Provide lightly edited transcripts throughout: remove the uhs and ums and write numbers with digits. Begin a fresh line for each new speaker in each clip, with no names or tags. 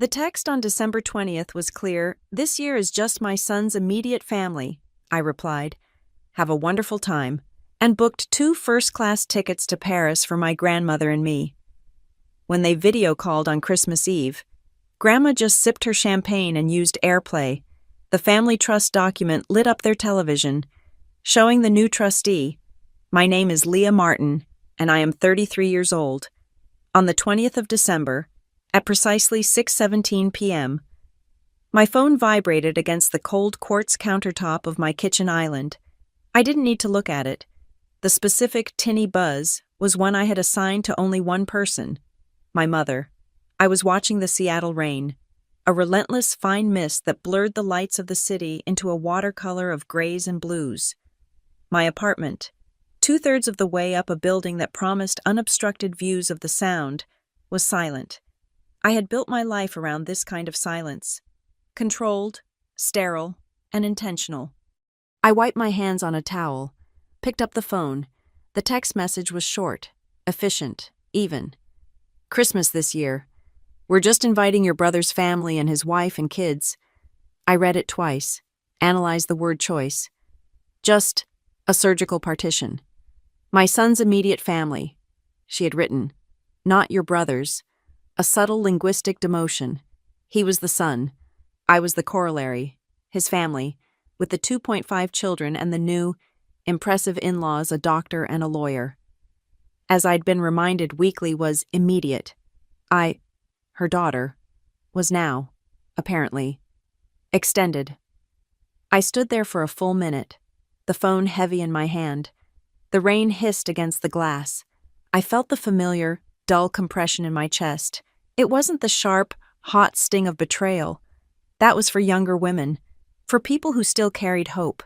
The text on December 20th was clear. "This year is just my son's immediate family," I replied. "Have a wonderful time," and booked 2 first-class tickets to Paris for my grandmother and me. When they video called on Christmas Eve, Grandma just sipped her champagne and used AirPlay. The family trust document lit up their television, showing the new trustee. "My name is Leah Martin, and I am 33 years old. On the 20th of December, at precisely 6:17 p.m., my phone vibrated against the cold quartz countertop of my kitchen island. I didn't need to look at it. The specific tinny buzz was one I had assigned to only one person, my mother. I was watching the Seattle rain, a relentless fine mist that blurred the lights of the city into a watercolor of grays and blues. My apartment, 2/3 of the way up a building that promised unobstructed views of the Sound, was silent. I had built my life around this kind of silence. Controlled, sterile, and intentional. I wiped my hands on a towel, picked up the phone. The text message was short, efficient, even. "Christmas this year. We're just inviting your brother's family and his wife and kids." I read it twice, analyzed the word choice. Just a surgical partition. "My son's immediate family," she had written. "Not your brother's." A subtle linguistic demotion. He was the son. I was the corollary, his family, with the 2.5 children and the new, impressive in-laws, a doctor and a lawyer. As I'd been reminded weekly was immediate. Her daughter, was now, apparently, extended. I stood there for a full minute, the phone heavy in my hand. The rain hissed against the glass. I felt the familiar, dull compression in my chest. It wasn't the sharp, hot sting of betrayal. That was for younger women, for people who still carried hope.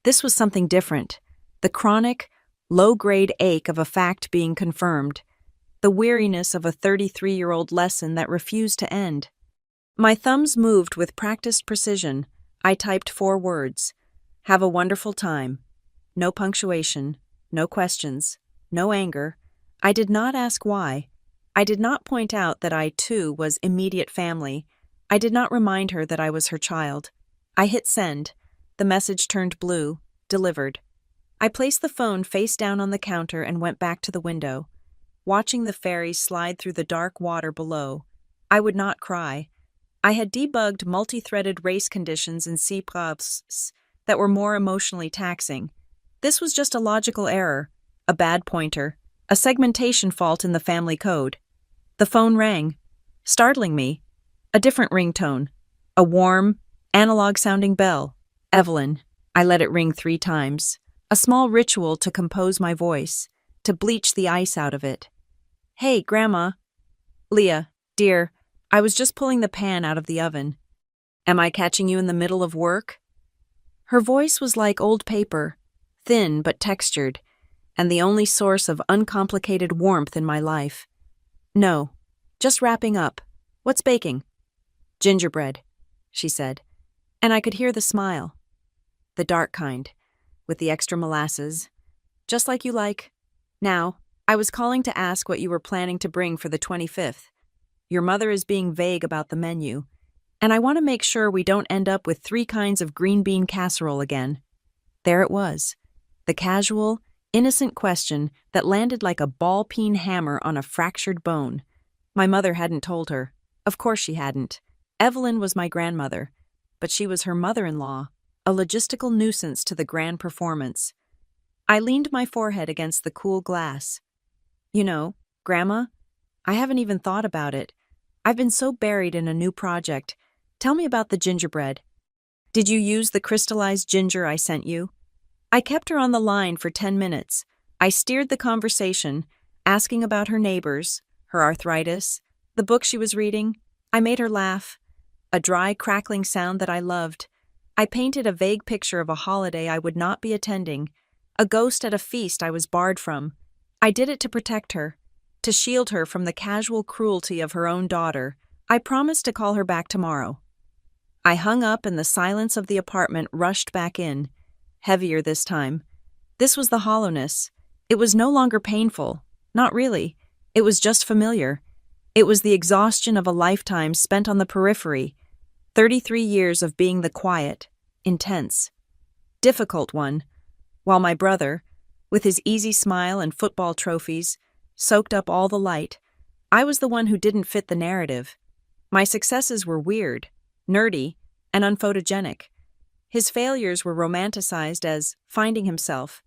This was something different. The chronic, low-grade ache of a fact being confirmed. The weariness of a 33-year-old lesson that refused to end. My thumbs moved with practiced precision. I typed 4 words. "Have a wonderful time." No punctuation, no questions, no anger. I did not ask why. I did not point out that I, too, was immediate family. I did not remind her that I was her child. I hit send. The message turned blue, delivered. I placed the phone face down on the counter and went back to the window, watching the ferry slide through the dark water below. I would not cry. I had debugged multi-threaded race conditions in C++ that were more emotionally taxing. This was just a logical error, a bad pointer, a segmentation fault in the family code. The phone rang, startling me. A different ringtone, a warm, analog-sounding bell. Evelyn. I let it ring 3 times, a small ritual to compose my voice, to bleach the ice out of it. "Hey, Grandma." "Leah, dear, I was just pulling the pan out of the oven. Am I catching you in the middle of work?" Her voice was like old paper, thin but textured, and the only source of uncomplicated warmth in my life. "No, just wrapping up. What's baking?" "Gingerbread," she said, and I could hear the smile. "The dark kind, with the extra molasses. Just like you like. Now, I was calling to ask what you were planning to bring for the 25th. Your mother is being vague about the menu, and I want to make sure we don't end up with 3 kinds of green bean casserole again." There it was, the casual, innocent question that landed like a ball-peen hammer on a fractured bone. My mother hadn't told her. Of course she hadn't. Evelyn was my grandmother, but she was her mother-in-law, a logistical nuisance to the grand performance. I leaned my forehead against the cool glass. "You know, Grandma, I haven't even thought about it. I've been so buried in a new project. Tell me about the gingerbread. Did you use the crystallized ginger I sent you?" I kept her on the line for 10 minutes. I steered the conversation, asking about her neighbors, her arthritis, the book she was reading. I made her laugh, a dry, crackling sound that I loved. I painted a vague picture of a holiday I would not be attending, a ghost at a feast I was barred from. I did it to protect her, to shield her from the casual cruelty of her own daughter. I promised to call her back tomorrow. I hung up and the silence of the apartment rushed back in, heavier this time. This was the hollowness. It was no longer painful. Not really. It was just familiar. It was the exhaustion of a lifetime spent on the periphery, 33 years of being the quiet, intense, difficult one, while my brother, with his easy smile and football trophies, soaked up all the light. I was the one who didn't fit the narrative. My successes were weird, nerdy, and unphotogenic. His failures were romanticized as finding himself.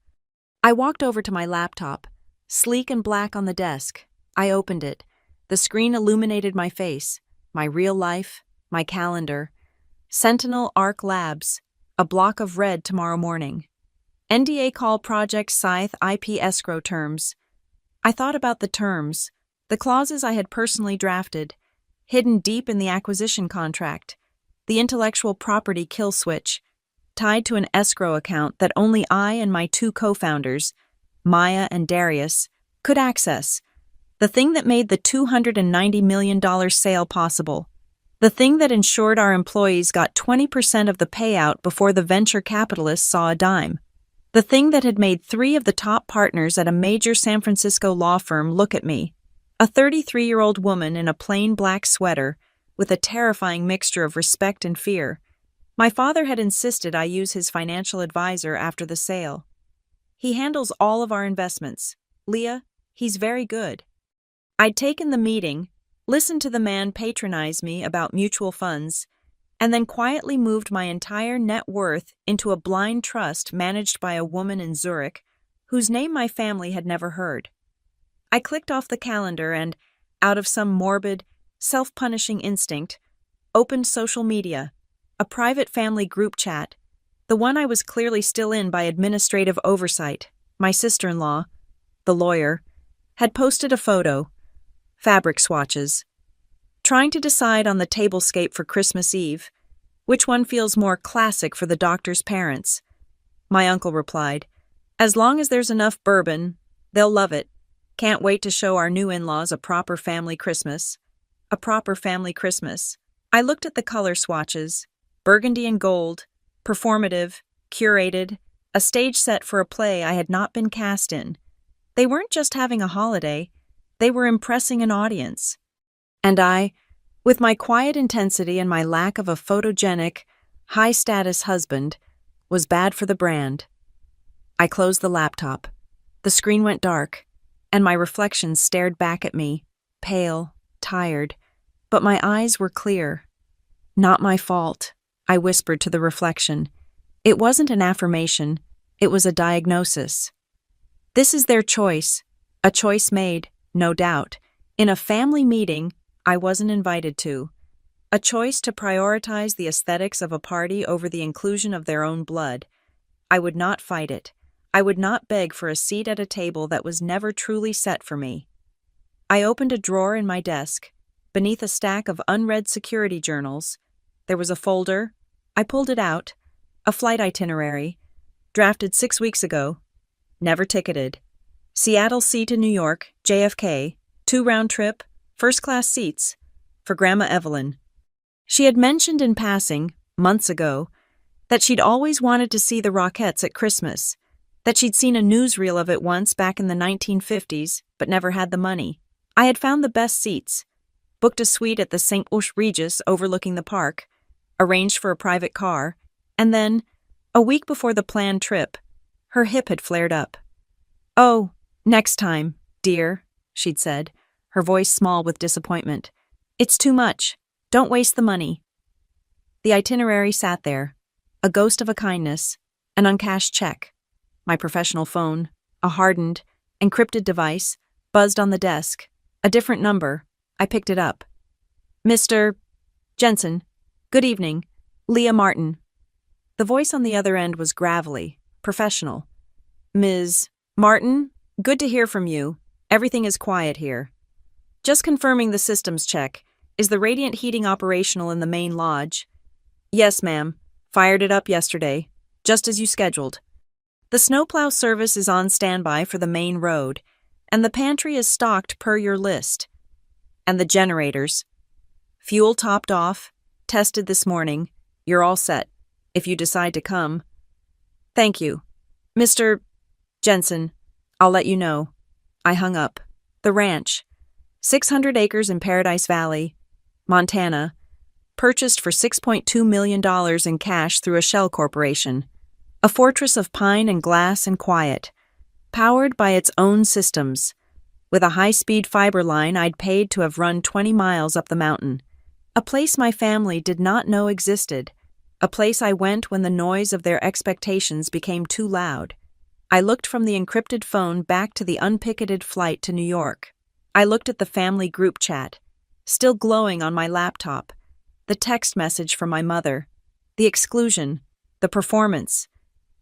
I walked over to my laptop, sleek and black on the desk. I opened it. The screen illuminated my face, my real life, my calendar. Sentinel Arc Labs, a block of red tomorrow morning. NDA call project Scythe IP escrow terms. I thought about the terms, the clauses I had personally drafted, hidden deep in the acquisition contract, the intellectual property kill switch, tied to an escrow account that only I and my two co-founders, Maya and Darius, could access. The thing that made the $290 million sale possible. The thing that ensured our employees got 20% of the payout before the venture capitalists saw a dime. The thing that had made 3 of the top partners at a major San Francisco law firm look at me. A 33-year-old woman in a plain black sweater, with a terrifying mixture of respect and fear. My father had insisted I use his financial advisor after the sale. He handles all of our investments. Leah, he's very good. I'd taken the meeting, listened to the man patronize me about mutual funds, and then quietly moved my entire net worth into a blind trust managed by a woman in Zurich, whose name my family had never heard. I clicked off the calendar and, out of some morbid, self-punishing instinct, opened social media, a private family group chat, the one I was clearly still in by administrative oversight. My sister-in-law, the lawyer, had posted a photo, fabric swatches, trying to decide on the tablescape for Christmas Eve, which one feels more classic for the doctor's parents. My uncle replied, "As long as there's enough bourbon, they'll love it. Can't wait to show our new in-laws a proper family Christmas." A proper family Christmas. I looked at the color swatches, burgundy and gold, performative, curated, a stage set for a play I had not been cast in. They weren't just having a holiday, they were impressing an audience. And I, with my quiet intensity and my lack of a photogenic, high-status husband, was bad for the brand. I closed the laptop. The screen went dark, and my reflection stared back at me, pale, tired, but my eyes were clear. "Not my fault," I whispered to the reflection. It wasn't an affirmation, it was a diagnosis. This is their choice, a choice made, no doubt, in a family meeting I wasn't invited to. A choice to prioritize the aesthetics of a party over the inclusion of their own blood. I would not fight it. I would not beg for a seat at a table that was never truly set for me. I opened a drawer in my desk. Beneath a stack of unread security journals, there was a folder. I pulled it out. A flight itinerary, drafted 6 weeks ago, never ticketed. Seattle C to New York, JFK, 2 round-trip, first-class seats, for Grandma Evelyn. She had mentioned in passing, months ago, that she'd always wanted to see the Rockettes at Christmas, that she'd seen a newsreel of it once back in the 1950s, but never had the money. I had found the best seats, booked a suite at the St. Ush Regis overlooking the park, arranged for a private car, and then, a week before the planned trip, her hip had flared up. "Oh, next time, dear," she'd said, her voice small with disappointment. "It's too much. Don't waste the money." The itinerary sat there, a ghost of a kindness, an uncashed check. My professional phone, a hardened, encrypted device, buzzed on the desk. A different number. I picked it up. "Mr. Jensen, good evening. Leah Martin." The voice on the other end was gravelly, professional. "Ms. Martin, good to hear from you. Everything is quiet here. Just confirming the systems check. Is the radiant heating operational in the main lodge?" "Yes, ma'am. Fired it up yesterday, just as you scheduled. The snowplow service is on standby for the main road, and the pantry is stocked per your list. And the generators. Fuel topped off, tested this morning. You're all set, if you decide to come." "Thank you. Mr. Jensen, I'll let you know." I hung up. The ranch. 600 acres in Paradise Valley, Montana, purchased for $6.2 million in cash through a shell corporation. A fortress of pine and glass and quiet, powered by its own systems, with a high-speed fiber line I'd paid to have run 20 miles up the mountain. A place my family did not know existed. A place I went when the noise of their expectations became too loud. I looked from the encrypted phone back to the unpicketed flight to New York. I looked at the family group chat, still glowing on my laptop, the text message from my mother, the exclusion, the performance,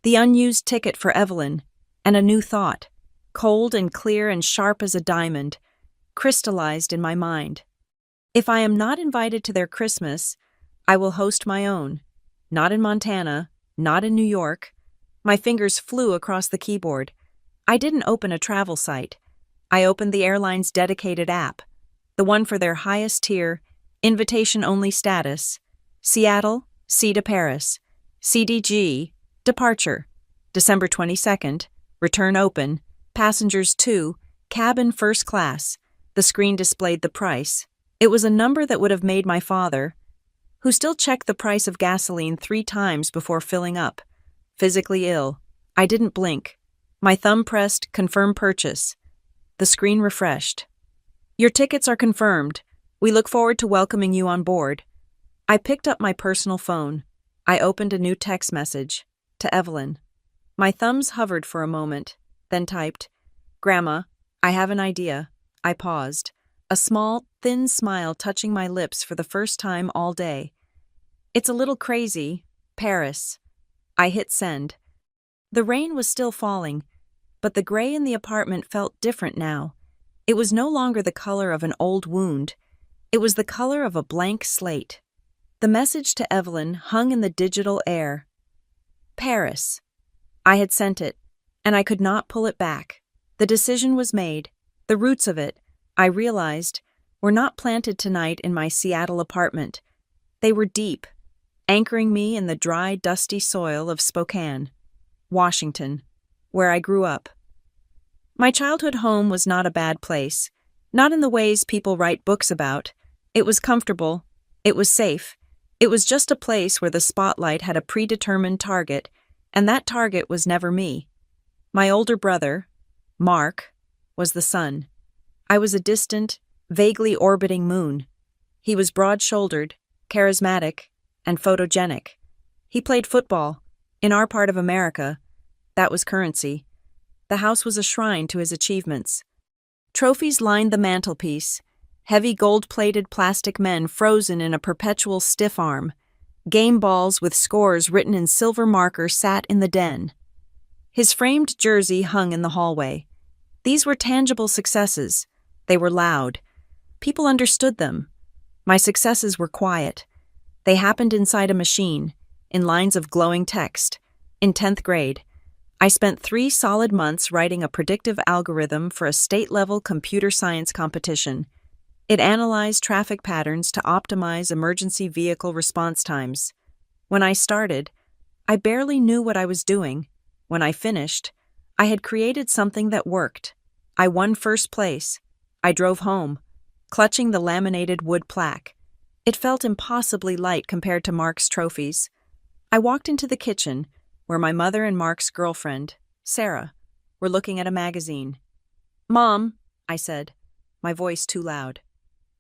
the unused ticket for Evelyn, and a new thought, cold and clear and sharp as a diamond, crystallized in my mind. If I am not invited to their Christmas, I will host my own. Not in Montana, not in New York. My fingers flew across the keyboard. I didn't open a travel site. I opened the airline's dedicated app, the one for their highest tier, invitation-only status. Seattle, C to Paris. CDG, departure. December 22nd, return open, passengers 2, cabin first class. The screen displayed the price. It was a number that would have made my father, who still checked the price of gasoline 3 times before filling up, physically ill. I didn't blink. My thumb pressed confirm purchase. The screen refreshed. Your tickets are confirmed. We look forward to welcoming you on board. I picked up my personal phone. I opened a new text message. To Evelyn. My thumbs hovered for a moment, then typed, Grandma, I have an idea. I paused, a small, thin smile touching my lips for the first time all day. It's a little crazy. Paris. I hit send. The rain was still falling, but the gray in the apartment felt different now. It was no longer the color of an old wound. It was the color of a blank slate. The message to Evelyn hung in the digital air. Paris. I had sent it, and I could not pull it back. The decision was made. The roots of it, I realized, were not planted tonight in my Seattle apartment. They were deep, anchoring me in the dry, dusty soil of Spokane, Washington, where I grew up. My childhood home was not a bad place, not in the ways people write books about. It was comfortable. It was safe. It was just a place where the spotlight had a predetermined target, and that target was never me. My older brother, Mark, was the sun. I was a distant, vaguely orbiting moon. He was broad-shouldered, charismatic, and photogenic. He played football. In our part of America, that was currency. The house was a shrine to his achievements. Trophies lined the mantelpiece, heavy gold-plated plastic men frozen in a perpetual stiff arm. Game balls with scores written in silver marker sat in the den. His framed jersey hung in the hallway. These were tangible successes. They were loud. People understood them. My successes were quiet. They happened inside a machine, in lines of glowing text. In 10th grade, I spent 3 solid months writing a predictive algorithm for a state-level computer science competition. It analyzed traffic patterns to optimize emergency vehicle response times. When I started, I barely knew what I was doing. When I finished, I had created something that worked. I won first place. I drove home, clutching the laminated wood plaque. It felt impossibly light compared to Mark's trophies. I walked into the kitchen, where my mother and Mark's girlfriend, Sarah, were looking at a magazine. Mom, I said, my voice too loud.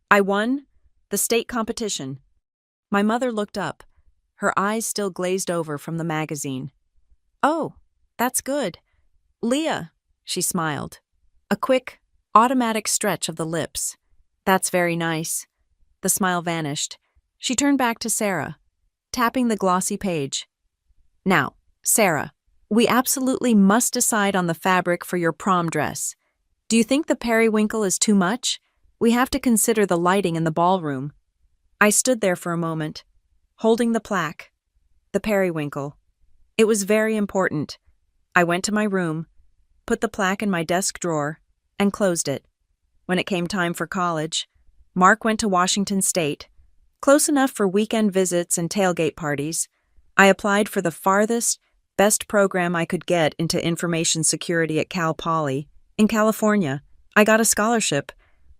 I won the state competition. My mother looked up, her eyes still glazed over from the magazine. Oh, that's good. Leah, she smiled. A quick, automatic stretch of the lips. That's very nice. The smile vanished. She turned back to Sarah, tapping the glossy page. Now, Sarah, we absolutely must decide on the fabric for your prom dress. Do you think the periwinkle is too much? We have to consider the lighting in the ballroom. I stood there for a moment, holding the plaque, the periwinkle. It was very important. I went to my room, put the plaque in my desk drawer, and closed it. When it came time for college, Mark went to Washington State, close enough for weekend visits and tailgate parties. I applied for the farthest, best program I could get into information security at Cal Poly, in California. I got a scholarship,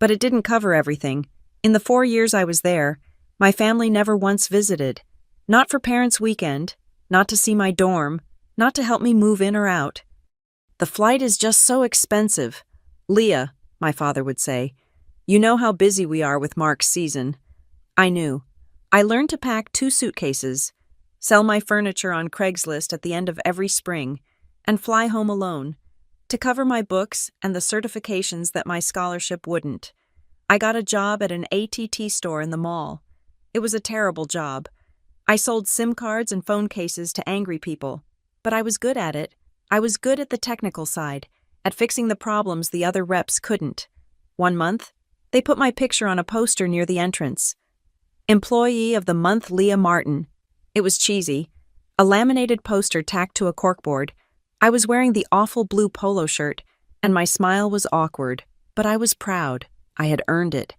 But it didn't cover everything. In the 4 years I was there, my family never once visited. Not for parents' weekend, not to see my dorm, not to help me move in or out. The flight is just so expensive. Leah, my father would say, you know how busy we are with Mark's season. I knew. I learned to pack 2 suitcases, sell my furniture on Craigslist at the end of every spring, and fly home alone, to cover my books and the certifications that my scholarship wouldn't. I got a job at an ATT store in the mall. It was a terrible job. I sold SIM cards and phone cases to angry people, but I was good at it. I was good at the technical side, at fixing the problems the other reps couldn't. 1 month, they put my picture on a poster near the entrance. Employee of the Month Leah Martin. It was cheesy. A laminated poster tacked to a corkboard. I was wearing the awful blue polo shirt, and my smile was awkward, but I was proud. I had earned it.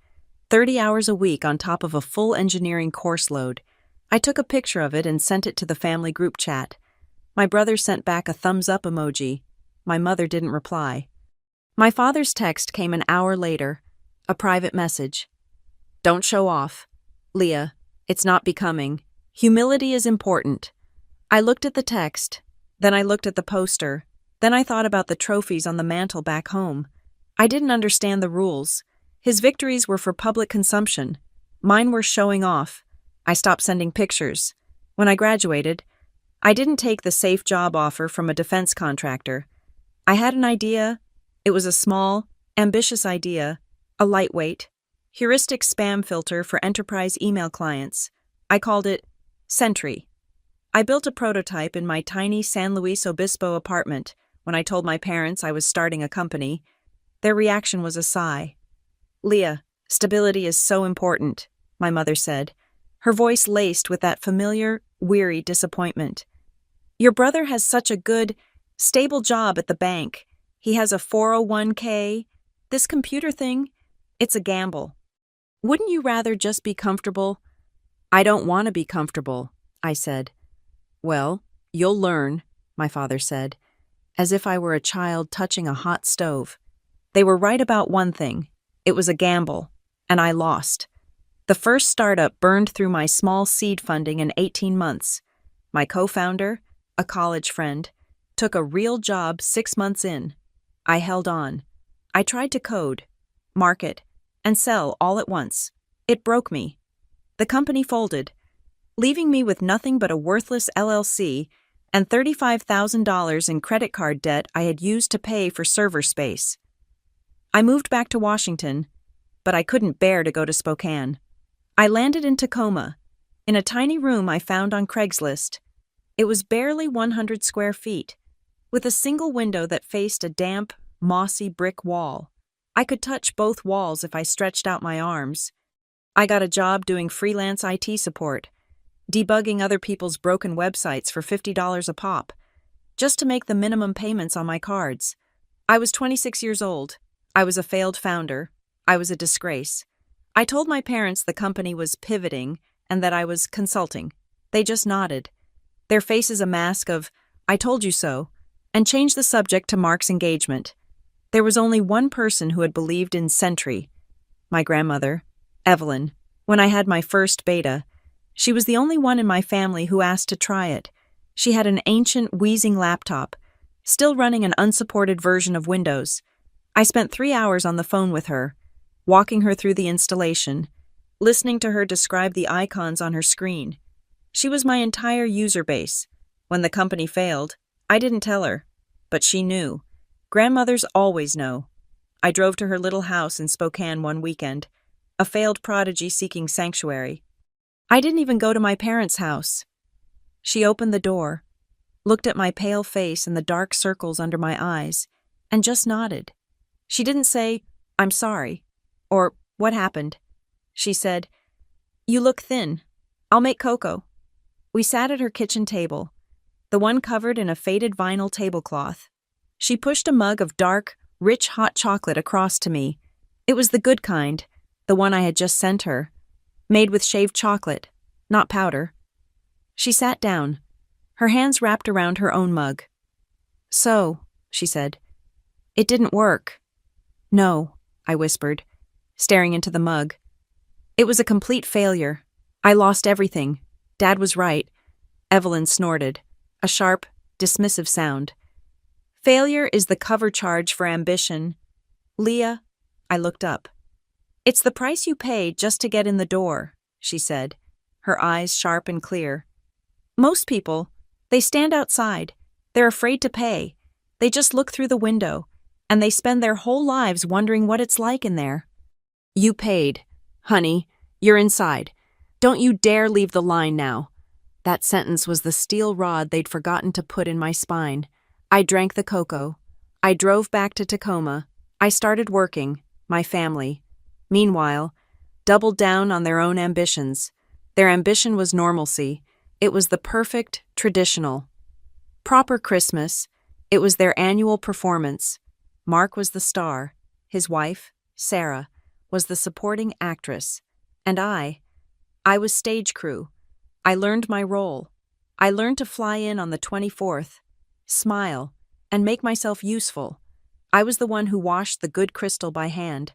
30 hours a week on top of a full engineering course load. I took a picture of it and sent it to the family group chat. My brother sent back a thumbs-up emoji. My mother didn't reply. My father's text came an hour later. A private message. Don't show off. Leah, it's not becoming. Humility is important. I looked at the text. Then I looked at the poster. Then I thought about the trophies on the mantle back home. I didn't understand the rules. His victories were for public consumption. Mine were showing off. I stopped sending pictures. When I graduated, I didn't take the safe job offer from a defense contractor. I had an idea. It was a small, ambitious idea, a lightweight, heuristic spam filter for enterprise email clients. I called it Sentry. I built a prototype in my tiny San Luis Obispo apartment when I told my parents I was starting a company. Their reaction was a sigh. Leah, stability is so important, my mother said, her voice laced with that familiar, weary disappointment. Your brother has such a good, stable job at the bank. He has a 401k. This computer thing, it's a gamble. Wouldn't you rather just be comfortable? I don't want to be comfortable, I said. Well, you'll learn, my father said, as if I were a child touching a hot stove. They were right about one thing. It was a gamble, and I lost. The first startup burned through my small seed funding in 18 months. My co-founder, a college friend, took a real job 6 months in. I held on. I tried to code, market, and sell all at once. It broke me. The company folded, leaving me with nothing but a worthless LLC and $35,000 in credit card debt I had used to pay for server space. I moved back to Washington, but I couldn't bear to go to Spokane. I landed in Tacoma, in a tiny room I found on Craigslist. It was barely 100 square feet, with a single window that faced a damp, mossy brick wall. I could touch both walls if I stretched out my arms. I got a job doing freelance IT support, debugging other people's broken websites for $50 a pop, just to make the minimum payments on my cards. I was 26 years old. I was a failed founder. I was a disgrace. I told my parents the company was pivoting and that I was consulting. They just nodded, their faces a mask of, I told you so, and changed the subject to Mark's engagement. There was only one person who had believed in Sentry, my grandmother, Evelyn. When I had my first beta, she was the only one in my family who asked to try it. She had an ancient, wheezing laptop, still running an unsupported version of Windows. I spent 3 hours on the phone with her, walking her through the installation, listening to her describe the icons on her screen. She was my entire user base. When the company failed, I didn't tell her, but she knew. Grandmothers always know. I drove to her little house in Spokane one weekend, a failed prodigy seeking sanctuary. I didn't even go to my parents' house. She opened the door, looked at my pale face and the dark circles under my eyes, and just nodded. She didn't say, I'm sorry, or what happened. She said, you look thin. I'll make cocoa. We sat at her kitchen table, the one covered in a faded vinyl tablecloth. She pushed a mug of dark, rich hot chocolate across to me. It was the good kind, the one I had just sent her, made with shaved chocolate, not powder. She sat down, her hands wrapped around her own mug. So, she said, it didn't work. No, I whispered. staring into the mug. It was a complete failure. I lost everything. Dad was right. Evelyn snorted, a sharp, dismissive sound. Failure is the cover charge for ambition. Leah, I looked up. It's the price you pay just to get in the door, she said, her eyes sharp and clear. Most people, they stand outside. They're afraid to pay. They just look through the window, and they spend their whole lives wondering what it's like in there. You paid. Honey, you're inside. Don't you dare leave the line now. That sentence was the steel rod they'd forgotten to put in my spine. I drank the cocoa. I drove back to Tacoma. I started working, my family. Meanwhile, doubled down on their own ambitions. Their ambition was normalcy. It was the perfect, traditional. Proper Christmas. It was their annual performance. Mark was the star. His wife, Sarah, was the supporting actress. And I was stage crew. I learned my role. I learned to fly in on the 24th, smile, and make myself useful. I was the one who washed the good crystal by hand.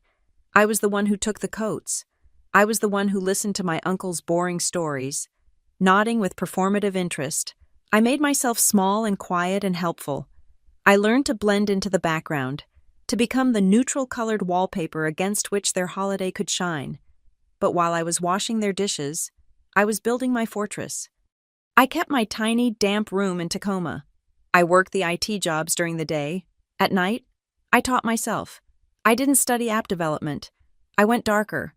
I was the one who took the coats. I was the one who listened to my uncle's boring stories. Nodding with performative interest, I made myself small and quiet and helpful. I learned to blend into the background, to become the neutral-colored wallpaper against which their holiday could shine. But while I was washing their dishes, I was building my fortress. I kept my tiny, damp room in Tacoma. I worked the IT jobs during the day. At night, I taught myself. I didn't study app development. I went darker.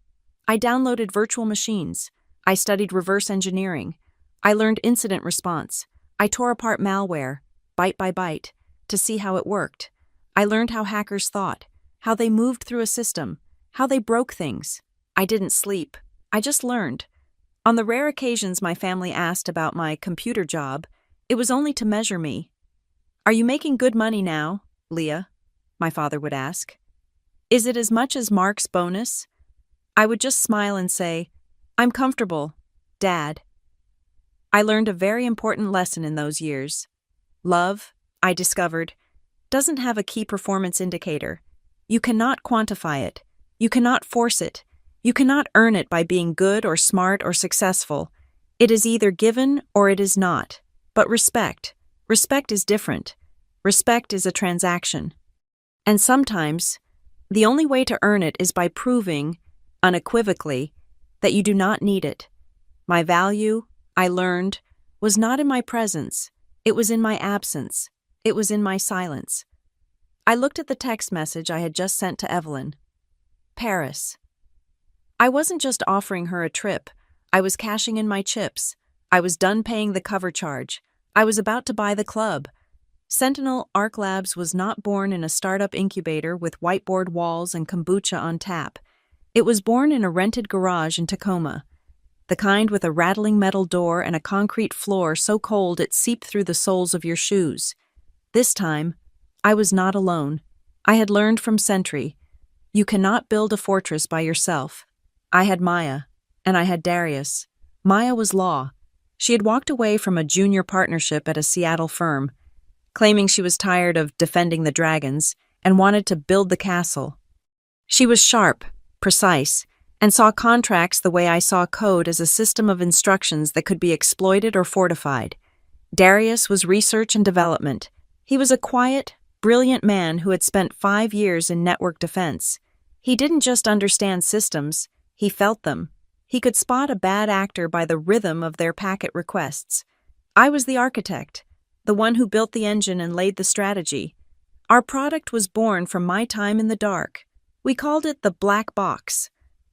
I downloaded virtual machines. I studied reverse engineering. I learned incident response. I tore apart malware, byte by byte, to see how it worked. I learned how hackers thought, how they moved through a system, how they broke things. I didn't sleep. I just learned. On the rare occasions my family asked about my computer job, it was only to measure me. Are you making good money now, Leah? My father would ask. Is it as much as Mark's bonus? I would just smile and say, I'm comfortable, Dad. I learned a very important lesson in those years. Love, I discovered, doesn't have a key performance indicator. You cannot quantify it. You cannot force it. You cannot earn it by being good or smart or successful. It is either given or it is not. But respect is different. Respect is a transaction. And sometimes, the only way to earn it is by proving, unequivocally, that you do not need it. My value, I learned, was not in my presence. It was in my absence. It was in my silence. I looked at the text message I had just sent to Evelyn. Paris. I wasn't just offering her a trip. I was cashing in my chips. I was done paying the cover charge. I was about to buy the club. Sentinel Arc Labs was not born in a startup incubator with whiteboard walls and kombucha on tap. It was born in a rented garage in Tacoma, the kind with a rattling metal door and a concrete floor so cold it seeped through the soles of your shoes. This time, I was not alone. I had learned from Sentry. You cannot build a fortress by yourself. I had Maya, and I had Darius. Maya was law. She had walked away from a junior partnership at a Seattle firm, claiming she was tired of defending the dragons and wanted to build the castle. She was sharp, precise, and saw contracts the way I saw code as a system of instructions that could be exploited or fortified. Darius was research and development. He was a quiet, brilliant man who had spent 5 years in network defense. He didn't just understand systems, he felt them. He could spot a bad actor by the rhythm of their packet requests. I was the architect, the one who built the engine and laid the strategy. Our product was born from my time in the dark. We called it the black box.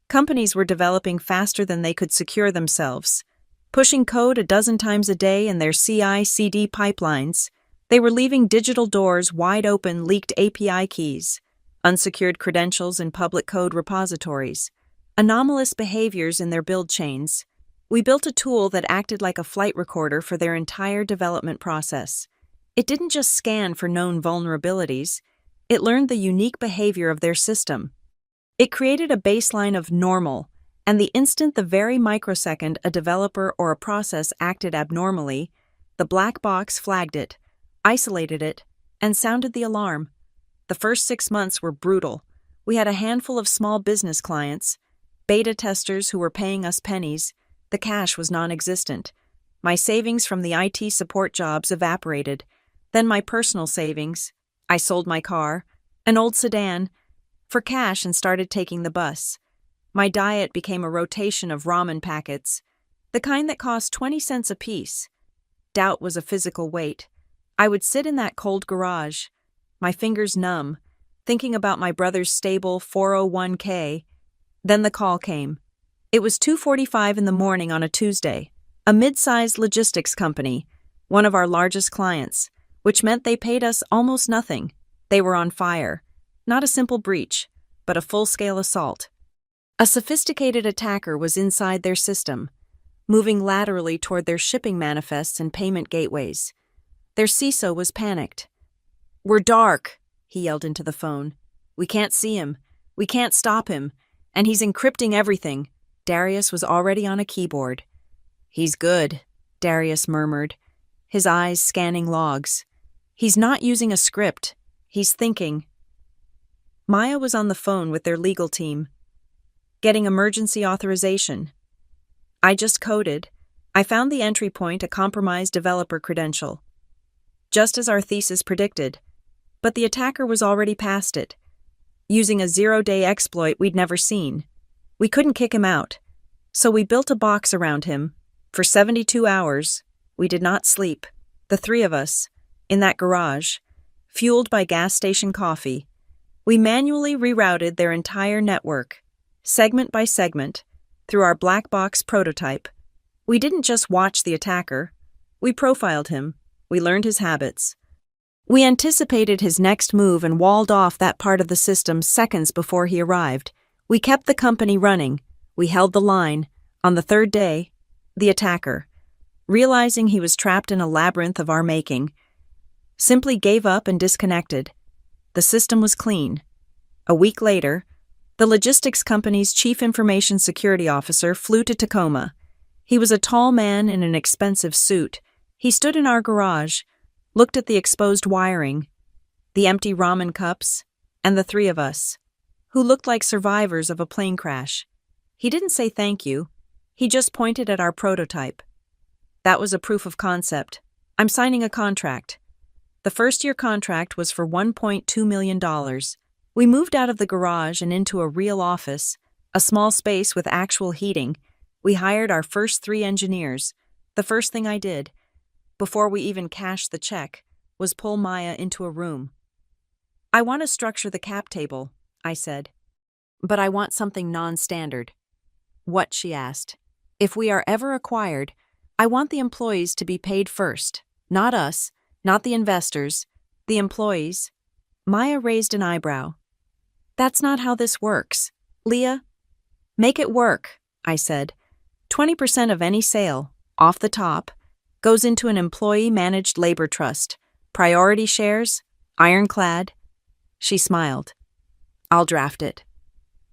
Companies were developing faster than they could secure themselves, pushing code a dozen times a day in their CI/CD pipelines. They were leaving digital doors wide open, leaked API keys, unsecured credentials in public code repositories, anomalous behaviors in their build chains. We built a tool that acted like a flight recorder for their entire development process. It didn't just scan for known vulnerabilities, it learned the unique behavior of their system. It created a baseline of normal, and the instant the very microsecond a developer or a process acted abnormally, the black box flagged it, isolated it, and sounded the alarm. The first 6 months were brutal. We had a handful of small business clients, beta testers who were paying us pennies. The cash was non-existent. My savings from the IT support jobs evaporated. Then my personal savings. I sold my car, an old sedan, for cash and started taking the bus. My diet became a rotation of ramen packets, the kind that cost 20 cents apiece. Doubt was a physical weight. I would sit in that cold garage, my fingers numb, thinking about my brother's stable 401k. Then the call came. It was 2:45 in the morning on a Tuesday. A mid-sized logistics company, one of our largest clients, which meant they paid us almost nothing. They were on fire. Not a simple breach, but a full-scale assault. A sophisticated attacker was inside their system, moving laterally toward their shipping manifests and payment gateways. Their CISO was panicked. "We're dark," he yelled into the phone. "We can't see him. We can't stop him. And he's encrypting everything." Darius was already on a keyboard. "He's good," Darius murmured, his eyes scanning logs. "He's not using a script. He's thinking." Maya was on the phone with their legal team, getting emergency authorization. I just coded. I found the entry point, a compromised developer credential, just as our thesis predicted. But the attacker was already past it, using a zero-day exploit we'd never seen. We couldn't kick him out, so we built a box around him. For 72 hours, we did not sleep, the three of us, in that garage, fueled by gas station coffee. We manually rerouted their entire network, segment by segment, through our black box prototype. We didn't just watch the attacker. We profiled him. We learned his habits. We anticipated his next move and walled off that part of the system seconds before he arrived. We kept the company running. We held the line. On the third day, the attacker, realizing he was trapped in a labyrinth of our making, simply gave up and disconnected. The system was clean. A week later, the logistics company's chief information security officer flew to Tacoma. He was a tall man in an expensive suit. He stood in our garage, looked at the exposed wiring, the empty ramen cups, and the three of us, who looked like survivors of a plane crash. He didn't say thank you. He just pointed at our prototype. That was a proof of concept. I'm signing a contract. The first-year contract was for $1.2 million. We moved out of the garage and into a real office, a small space with actual heating. We hired our first 3 engineers. The first thing I did, before we even cashed the check, was pull Maya into a room. "I want to structure the cap table," I said. "But I want something non-standard." "What?" she asked. "If we are ever acquired, I want the employees to be paid first. Not us, not the investors, the employees." Maya raised an eyebrow. "That's not how this works. Leah." "Make it work," I said. 20% of any sale, off the top, goes into an employee-managed labor trust. Priority shares, ironclad. She smiled. "I'll draft it."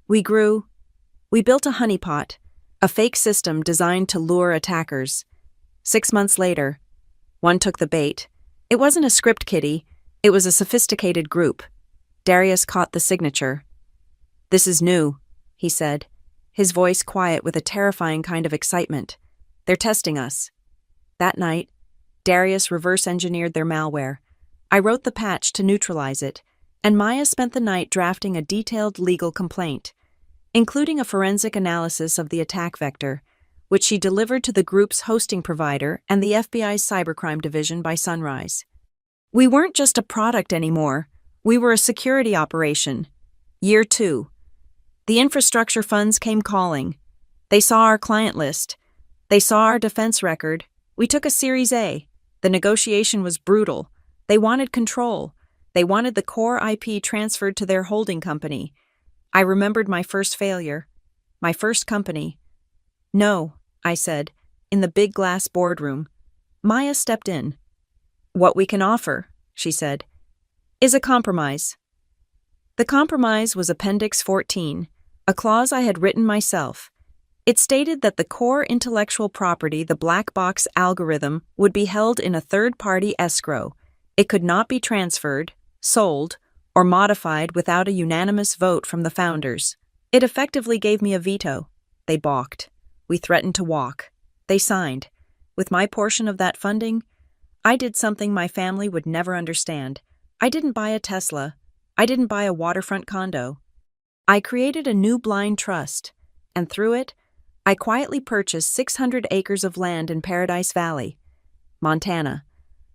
We grew. We built a honeypot, a fake system designed to lure attackers. 6 months later, one took the bait. It wasn't a script kiddie. It was a sophisticated group. Darius caught the signature. "This is new," he said, his voice quiet with a terrifying kind of excitement. "They're testing us." That night, Darius reverse-engineered their malware. I wrote the patch to neutralize it, and Maya spent the night drafting a detailed legal complaint, including a forensic analysis of the attack vector, which she delivered to the group's hosting provider and the FBI's cybercrime division by sunrise. We weren't just a product anymore. We were a security operation. Year 2. The infrastructure funds came calling. They saw our client list. They saw our defense record. We took a Series A. The negotiation was brutal. They wanted control. They wanted the core IP transferred to their holding company. I remembered my first failure. My first company. "No," I said, in the big glass boardroom. Maya stepped in. "What we can offer," she said, "is a compromise." The compromise was Appendix 14, a clause I had written myself. It stated that the core intellectual property, the black box algorithm, would be held in a third-party escrow. It could not be transferred, sold, or modified without a unanimous vote from the founders. It effectively gave me a veto. They balked. We threatened to walk. They signed. With my portion of that funding, I did something my family would never understand. I didn't buy a Tesla. I didn't buy a waterfront condo. I created a new blind trust, and through it, I quietly purchased 600 acres of land in Paradise Valley, Montana,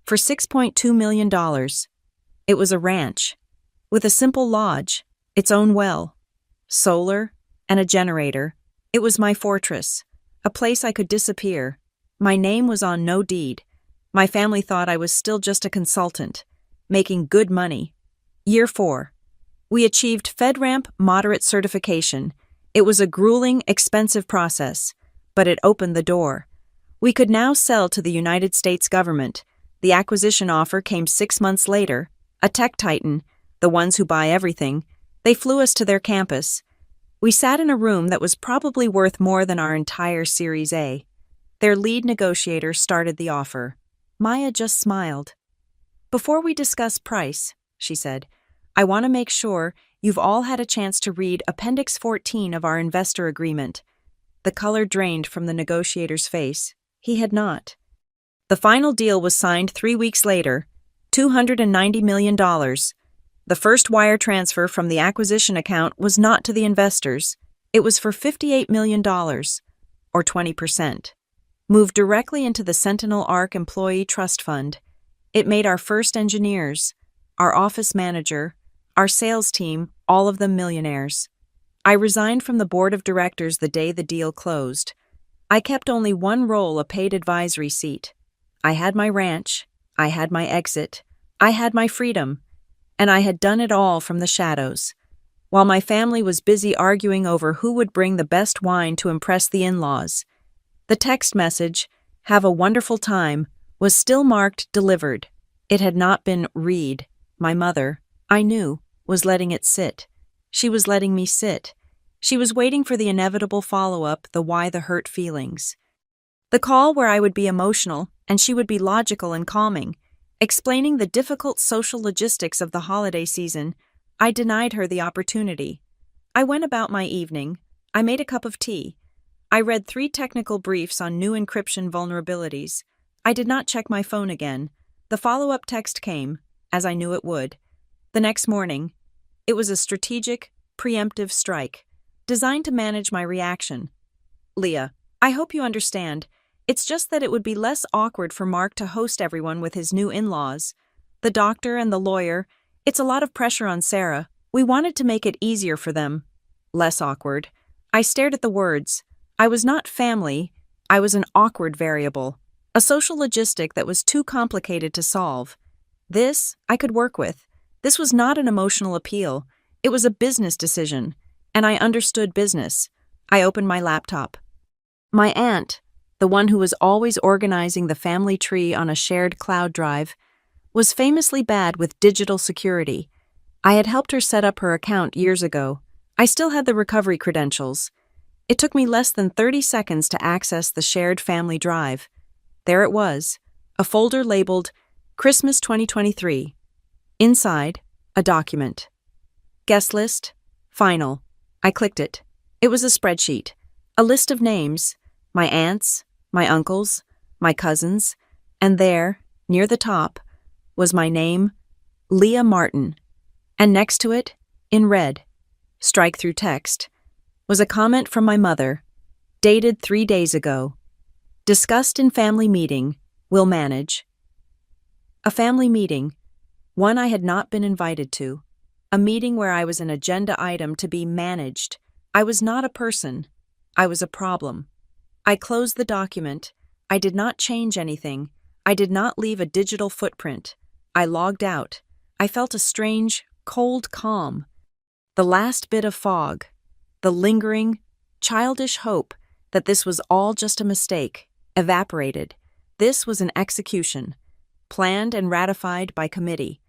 for $6.2 million. It was a ranch, with a simple lodge, its own well, solar, and a generator. It was my fortress, a place I could disappear. My name was on no deed. My family thought I was still just a consultant, making good money. Year 4. We achieved FedRAMP moderate certification. It was a grueling, expensive process, but it opened the door. We could now sell to the United States government. The acquisition offer came 6 months later. A tech titan, the ones who buy everything, they flew us to their campus. We sat in a room that was probably worth more than our entire Series A. Their lead negotiator started the offer. Maya just smiled. "Before we discuss price," she said, "I want to make sure you've all had a chance to read Appendix 14 of our investor agreement." The color drained from the negotiator's face. He had not. The final deal was signed 3 weeks later, $290 million. The first wire transfer from the acquisition account was not to the investors. It was for $58 million, or 20%. Moved directly into the Sentinel Arc Employee Trust Fund. It made our first engineers, our office manager, our sales team, all of them millionaires. I resigned from the board of directors the day the deal closed. I kept only one role, a paid advisory seat. I had my ranch, I had my exit, I had my freedom, and I had done it all from the shadows. While my family was busy arguing over who would bring the best wine to impress the in-laws, the text message, "Have a wonderful time," was still marked delivered. It had not been read. My mother, I knew, was letting it sit. She was letting me sit. She was waiting for the inevitable follow-up, the why the hurt feelings. The call where I would be emotional and she would be logical and calming, explaining the difficult social logistics of the holiday season. I denied her the opportunity. I went about my evening. I made a cup of tea. I read 3 technical briefs on new encryption vulnerabilities. I did not check my phone again. The follow-up text came, as I knew it would. The next morning, it was a strategic, preemptive strike, designed to manage my reaction. "Leah, I hope you understand. It's just that it would be less awkward for Mark to host everyone with his new in-laws. The doctor and the lawyer, it's a lot of pressure on Sarah. We wanted to make it easier for them. Less awkward." I stared at the words. I was not family. I was an awkward variable, a social logistic that was too complicated to solve. This I could work with. This was not an emotional appeal. It was a business decision, and I understood business. I opened my laptop. My aunt, the one who was always organizing the family tree on a shared cloud drive, was famously bad with digital security. I had helped her set up her account years ago. I still had the recovery credentials. It took me less than 30 seconds to access the shared family drive. There it was, a folder labeled Christmas 2023. Inside, a document. Guest list, final. I clicked it. It was a spreadsheet, a list of names, my aunts, my uncles, my cousins, and there, near the top, was my name, Leah Martin, and next to it, in red, strike through text, was a comment from my mother, dated 3 days ago. Discussed in family meeting, will manage. A family meeting, one I had not been invited to. A meeting where I was an agenda item to be managed. I was not a person. I was a problem. I closed the document. I did not change anything. I did not leave a digital footprint. I logged out. I felt a strange, cold calm. The last bit of fog. The lingering, childish hope that this was all just a mistake, evaporated. This was an execution, planned and ratified by committee.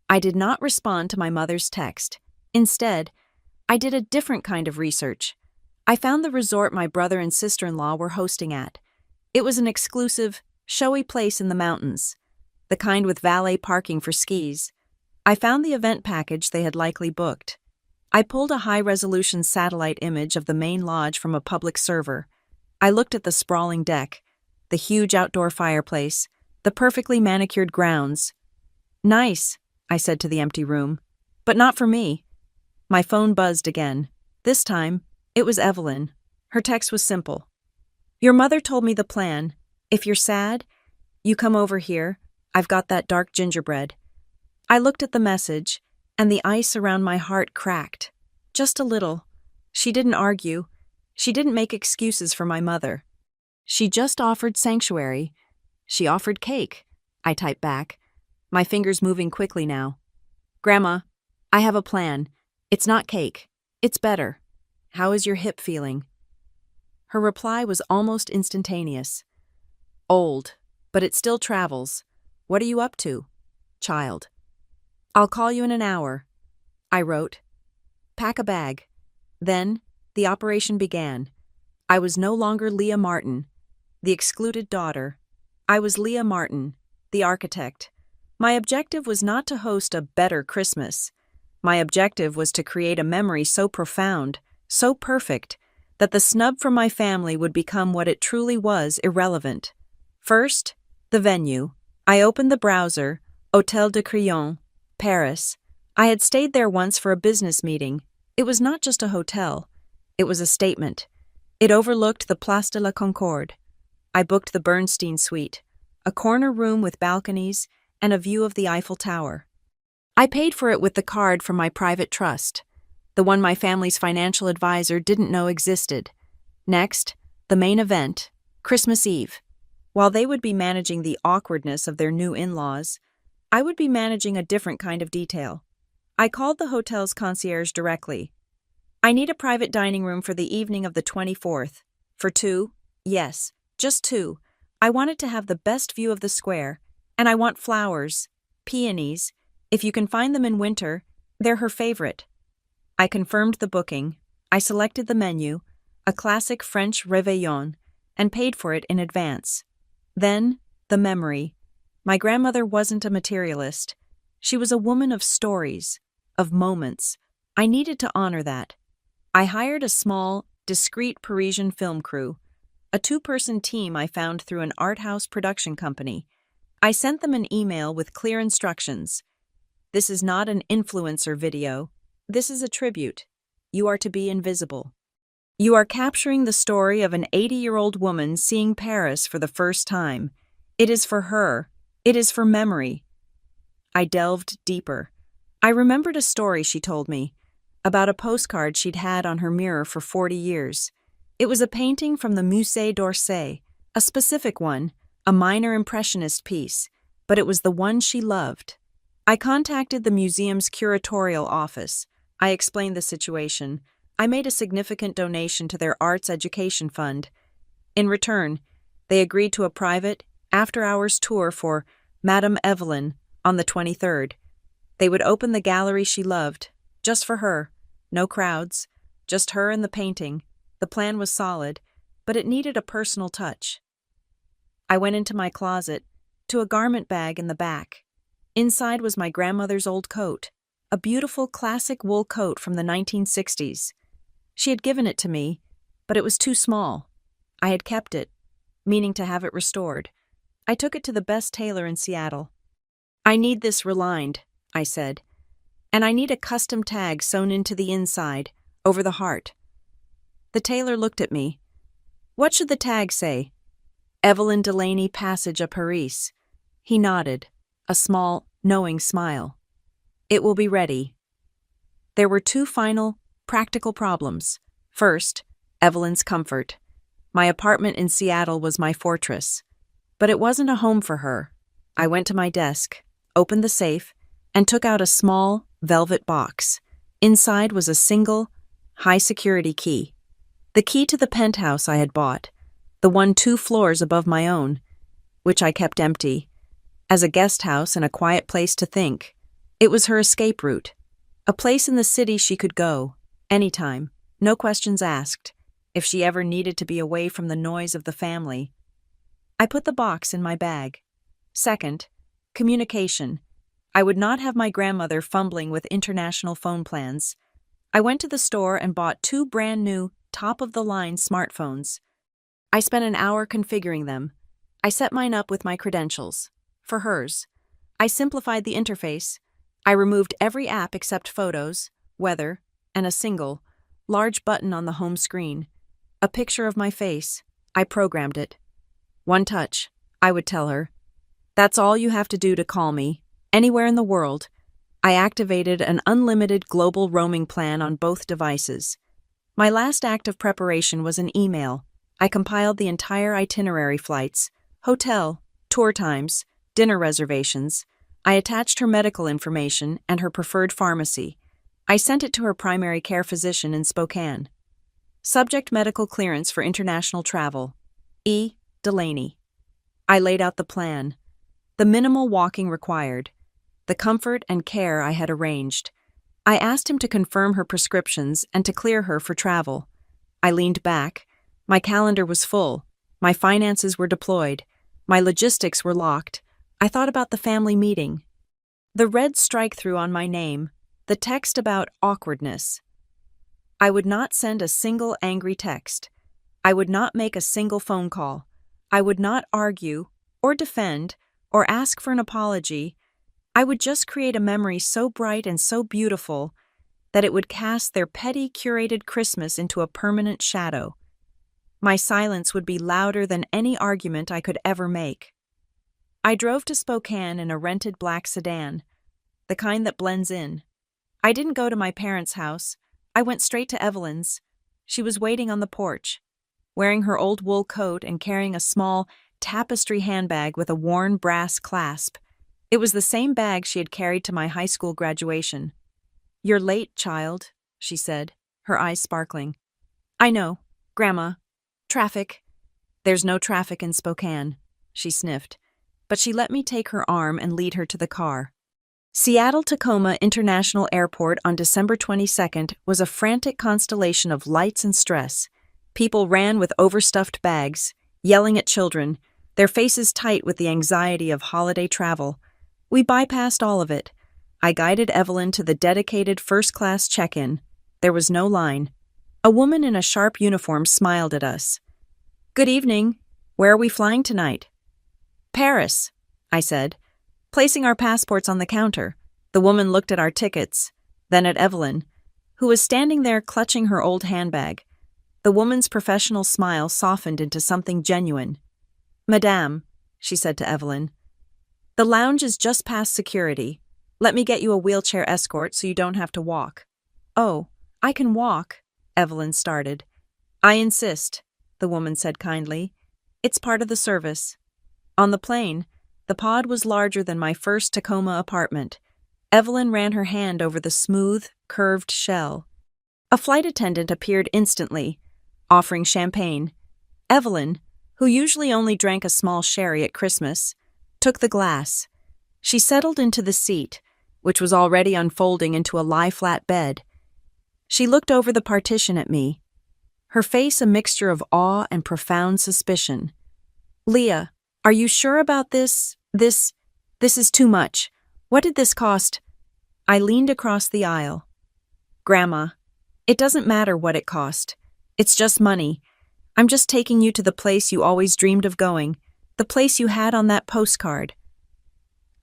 I did not respond to my mother's text. Instead, I did a different kind of research. I found the resort my brother and sister-in-law were hosting at. It was an exclusive, showy place in the mountains, the kind with valet parking for skis. I found the event package they had likely booked. I pulled a high-resolution satellite image of the main lodge from a public server. I looked at the sprawling deck, the huge outdoor fireplace, the perfectly manicured grounds. "Nice," I said to the empty room. "But not for me." My phone buzzed again. This time, it was Evelyn. Her text was simple. "Your mother told me the plan. If you're sad, you come over here. I've got that dark gingerbread." I looked at the message, and the ice around my heart cracked. Just a little. She didn't argue. She didn't make excuses for my mother. She just offered sanctuary. She offered cake, I typed back, my fingers moving quickly now. "Grandma, I have a plan. It's not cake. It's better. How is your hip feeling?" Her reply was almost instantaneous. "Old, but it still travels. What are you up to, child?" "I'll call you in an hour," I wrote. "Pack a bag." Then, the operation began. I was no longer Leah Martin, the excluded daughter. I was Leah Martin, the architect. My objective was not to host a better Christmas. My objective was to create a memory so profound, so perfect, that the snub from my family would become what it truly was irrelevant. First, the venue. I opened the browser, Hôtel de Crillon, Paris. I had stayed there once for a business meeting. It was not just a hotel. It was a statement. It overlooked the Place de la Concorde. I booked the Bernstein suite, a corner room with balconies and a view of the Eiffel Tower. I paid for it with the card from my private trust, the one my family's financial advisor didn't know existed. Next, the main event, Christmas Eve. While they would be managing the awkwardness of their new in-laws, I would be managing a different kind of detail. I called the hotel's concierge directly. "I need a private dining room for the evening of the 24th. For two? Yes, just two. I want it to have the best view of the square, and I want flowers, peonies. If you can find them in winter, they're her favorite." I confirmed the booking. I selected the menu, a classic French réveillon, and paid for it in advance. Then, the memory. My grandmother wasn't a materialist. She was a woman of stories, of moments. I needed to honor that. I hired a small, discreet Parisian film crew, a two-person team I found through an art house production company. I sent them an email with clear instructions. "This is not an influencer video. This is a tribute. You are to be invisible. You are capturing the story of an 80-year-old woman seeing Paris for the first time. It is for her. It is for memory." I delved deeper. I remembered a story she told me, about a postcard she'd had on her mirror for 40 years. It was a painting from the Musée d'Orsay, a specific one, a minor impressionist piece, but it was the one she loved. I contacted the museum's curatorial office. I explained the situation. I made a significant donation to their arts education fund. In return, they agreed to a private, after-hours tour for Madame Evelyn on the 23rd. They would open the gallery she loved, just for her. No crowds, just her and the painting. The plan was solid, but it needed a personal touch. I went into my closet, to a garment bag in the back. Inside was my grandmother's old coat, a beautiful classic wool coat from the 1960s. She had given it to me, but it was too small. I had kept it, meaning to have it restored. I took it to the best tailor in Seattle. "I need this relined," I said, "and I need a custom tag sewn into the inside, over the heart." The tailor looked at me. "What should the tag say?" "Evelyn Delaney Passage à Paris." He nodded, a small, knowing smile. "It will be ready." There were two final, practical problems. First, Evelyn's comfort. My apartment in Seattle was my fortress. But it wasn't a home for her. I went to my desk, opened the safe, and took out a small, velvet box. Inside was a single, high-security key. The key to the penthouse I had bought, the one 2 floors above my own, which I kept empty. As a guest house and a quiet place to think, it was her escape route. A place in the city she could go, anytime, no questions asked, if she ever needed to be away from the noise of the family. I put the box in my bag. Second, communication. I would not have my grandmother fumbling with international phone plans. I went to the store and bought 2 brand new, top-of-the-line smartphones. I spent an hour configuring them. I set mine up with my credentials. For hers. I simplified the interface. I removed every app except Photos, Weather, and a single, large button on the home screen. A picture of my face. I programmed it. One touch, I would tell her. That's all you have to do to call me, anywhere in the world. I activated an unlimited global roaming plan on both devices. My last act of preparation was an email. I compiled the entire itinerary flights, hotel, tour times, dinner reservations. I attached her medical information and her preferred pharmacy. I sent it to her primary care physician in Spokane. Subject: medical clearance for international travel. E. Delaney. I laid out the plan. The minimal walking required. The comfort and care I had arranged. I asked him to confirm her prescriptions and to clear her for travel. I leaned back. My calendar was full. My finances were deployed. My logistics were locked. I thought about the family meeting. The red strike-through on my name. The text about awkwardness. I would not send a single angry text. I would not make a single phone call. I would not argue, or defend, or ask for an apology. I would just create a memory so bright and so beautiful that it would cast their petty, curated Christmas into a permanent shadow. My silence would be louder than any argument I could ever make. I drove to Spokane in a rented black sedan, the kind that blends in. I didn't go to my parents' house. I went straight to Evelyn's. She was waiting on the porch, wearing her old wool coat and carrying a small tapestry handbag with a worn brass clasp. It was the same bag she had carried to my high school graduation. "You're late, child," she said, her eyes sparkling. "I know, Grandma. Traffic." "There's no traffic in Spokane," she sniffed, but she let me take her arm and lead her to the car. Seattle-Tacoma International Airport on December 22nd was a frantic constellation of lights and stress. People ran with overstuffed bags, yelling at children, their faces tight with the anxiety of holiday travel. We bypassed all of it. I guided Evelyn to the dedicated first-class check-in. There was no line. A woman in a sharp uniform smiled at us. "Good evening. Where are we flying tonight?" "Paris," I said, placing our passports on the counter. The woman looked at our tickets, then at Evelyn, who was standing there clutching her old handbag. The woman's professional smile softened into something genuine. "Madame," she said to Evelyn, "the lounge is just past security. Let me get you a wheelchair escort so you don't have to walk." "Oh, I can walk," Evelyn started. "I insist," the woman said kindly. "It's part of the service." On the plane, the pod was larger than my first Tacoma apartment. Evelyn ran her hand over the smooth, curved shell. A flight attendant appeared instantly, offering champagne. Evelyn, who usually only drank a small sherry at Christmas, took the glass. She settled into the seat, which was already unfolding into a lie-flat bed. She looked over the partition at me, her face a mixture of awe and profound suspicion. "Leah, are you sure about this? This is too much. What did this cost?" I leaned across the aisle. "Grandma, it doesn't matter what it cost. It's just money. I'm just taking you to the place you always dreamed of going, the place you had on that postcard."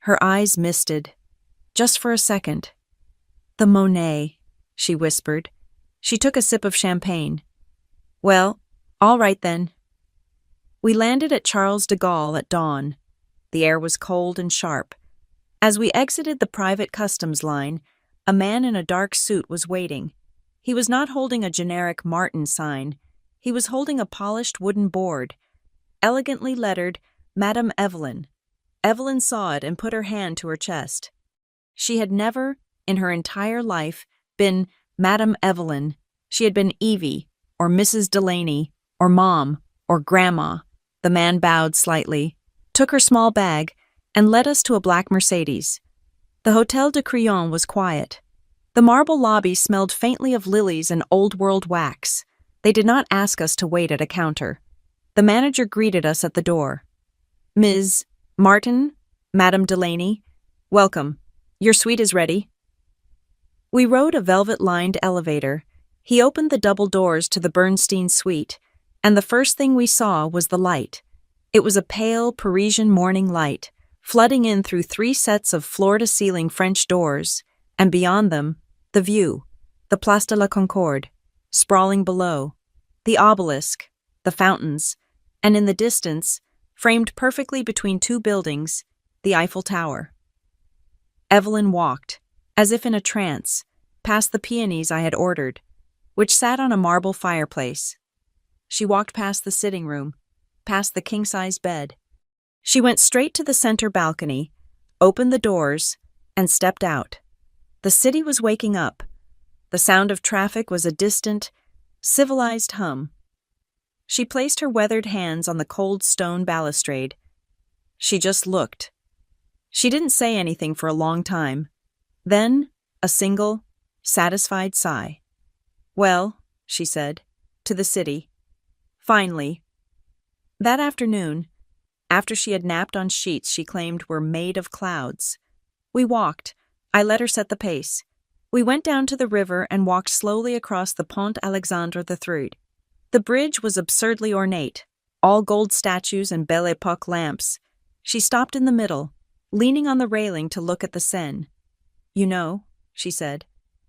Her eyes misted, just for a second. "The Monet," she whispered. She took a sip of champagne. "Well, all right then." We landed at Charles de Gaulle at dawn. The air was cold and sharp. As we exited the private customs line, a man in a dark suit was waiting. He was not holding a generic Martin sign. He was holding a polished wooden board, elegantly lettered, "Madame Evelyn." Evelyn saw it and put her hand to her chest. She had never, in her entire life, been Madame Evelyn. She had been Evie, or Mrs. Delaney, or Mom, or Grandma. The man bowed slightly, took her small bag, and led us to a black Mercedes. The Hotel de Crillon was quiet. The marble lobby smelled faintly of lilies and old-world wax. They did not ask us to wait at a counter. The manager greeted us at the door. "Ms. Martin, Madame Delaney, welcome. Your suite is ready." We rode a velvet-lined elevator. He opened the double doors to the Bernstein suite, and the first thing we saw was the light. It was a pale Parisian morning light, flooding in through 3 sets of floor-to-ceiling French doors, and beyond them, the view, the Place de la Concorde, sprawling below, the obelisk, the fountains, and in the distance, framed perfectly between 2 buildings, the Eiffel Tower. Evelyn walked, as if in a trance, past the peonies I had ordered, which sat on a marble fireplace. She walked past the sitting room, past the king-size bed. She went straight to the center balcony, opened the doors, and stepped out. The city was waking up. The sound of traffic was a distant, civilized hum. She placed her weathered hands on the cold stone balustrade. She just looked. She didn't say anything for a long time. Then, a single, satisfied sigh. "Well," she said, "to the city. Finally." That afternoon, after she had napped on sheets she claimed were made of clouds, we walked. I let her set the pace. We went down to the river and walked slowly across the Pont Alexandre III. The bridge was absurdly ornate, all gold statues and Belle Époque lamps. She stopped in the middle, leaning on the railing to look at the Seine. "You know," she said,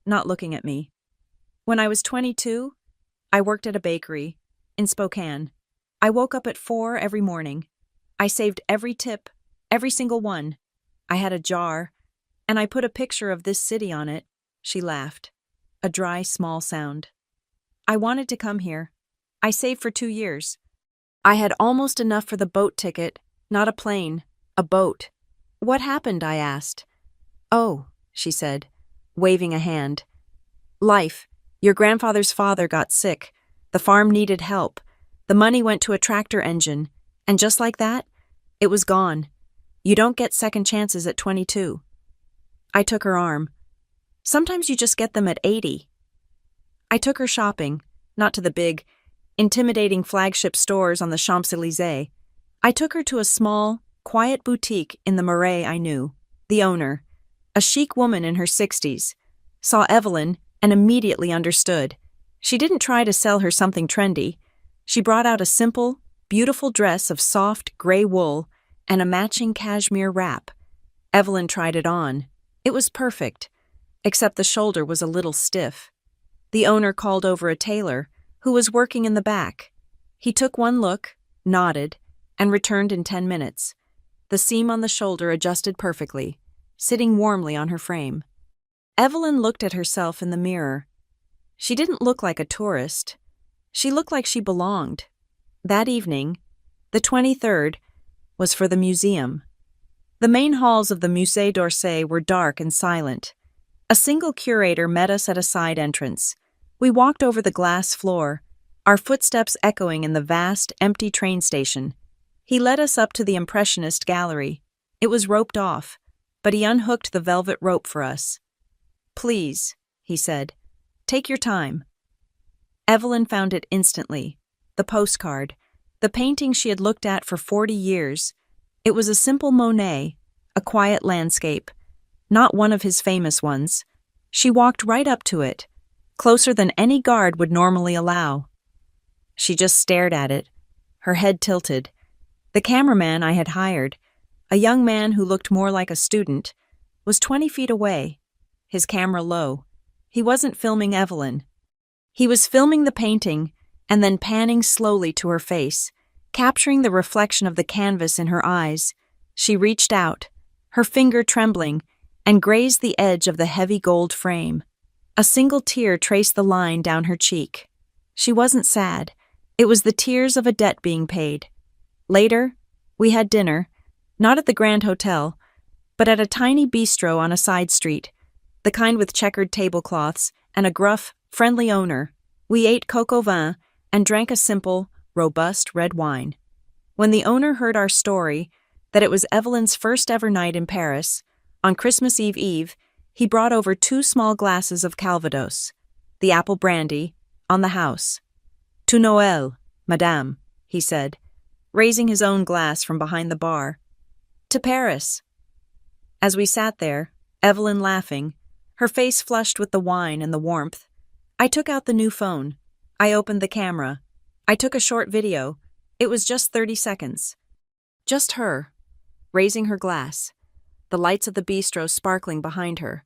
not looking at me, "when I was 22, I worked at a bakery in Spokane. I woke up at 4 every morning. I saved every tip, every single one. I had a jar, and I put a picture of this city on it." She laughed, a dry, small sound. "I wanted to come here. I saved for 2 years. I had almost enough for the boat ticket, not a plane, a boat." "What happened?" I asked. "Oh," she said, waving a hand. "Life. Your grandfather's father got sick. The farm needed help. The money went to a tractor engine, and just like that, it was gone. You don't get second chances at 22. I took her arm. "Sometimes you just get them at 80. I took her shopping, not to the big, intimidating flagship stores on the Champs-Élysées. I took her to a small, quiet boutique in the Marais I knew. The owner, a chic woman in her 60s, saw Evelyn and immediately understood. She didn't try to sell her something trendy. She brought out a simple, beautiful dress of soft, gray wool and a matching cashmere wrap. Evelyn tried it on. It was perfect, except the shoulder was a little stiff. The owner called over a tailor, who was working in the back. He took one look, nodded, and returned in 10 minutes. The seam on the shoulder adjusted perfectly, sitting warmly on her frame. Evelyn looked at herself in the mirror. She didn't look like a tourist. She looked like she belonged. That evening, the 23rd, was for the museum. The main halls of the Musée d'Orsay were dark and silent. A single curator met us at a side entrance. We walked over the glass floor, our footsteps echoing in the vast, empty train station. He led us up to the Impressionist gallery. It was roped off, but he unhooked the velvet rope for us. "Please," he said, "take your time." Evelyn found it instantly. The postcard, the painting she had looked at for 40 years. It was a simple Monet, a quiet landscape, not one of his famous ones. She walked right up to it, closer than any guard would normally allow. She just stared at it, her head tilted. The cameraman I had hired, a young man who looked more like a student, was 20 feet away, his camera low. He wasn't filming Evelyn. He was filming the painting and then panning slowly to her face, capturing the reflection of the canvas in her eyes. She reached out, her finger trembling, and grazed the edge of the heavy gold frame. A single tear traced the line down her cheek. She wasn't sad. It was the tears of a debt being paid. Later, we had dinner, not at the Grand Hotel, but at a tiny bistro on a side street, the kind with checkered tablecloths and a gruff, friendly owner. We ate coq au vin and drank a simple, robust red wine. When the owner heard our story, that it was Evelyn's first ever night in Paris, on Christmas Eve, he brought over 2 small glasses of Calvados, the apple brandy, on the house. "To Noël, madame," he said, raising his own glass from behind the bar. "To Paris." As we sat there, Evelyn laughing, her face flushed with the wine and the warmth. I took out the new phone. I opened the camera. I took a short video. It was just 30 seconds. Just her, raising her glass, the lights of the bistro sparkling behind her.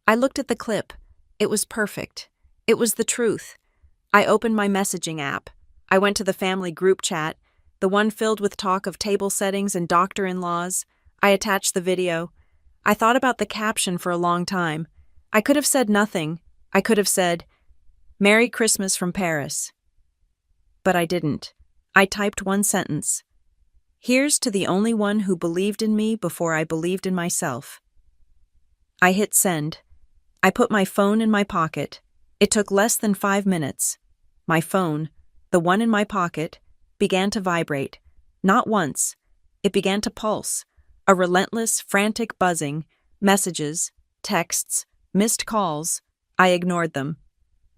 I looked at the clip. It was perfect. It was the truth. I opened my messaging app. I went to the family group chat, the one filled with talk of table settings and doctor-in-laws. I attached the video. I thought about the caption for a long time. I could have said nothing. I could have said, "Merry Christmas from Paris." But I didn't. I typed one sentence. "Here's to the only one who believed in me before I believed in myself." I hit send. I put my phone in my pocket. It took less than 5 minutes. My phone, the one in my pocket, began to vibrate. Not once. It began to pulse. A relentless, frantic buzzing. Messages, texts, missed calls. I ignored them.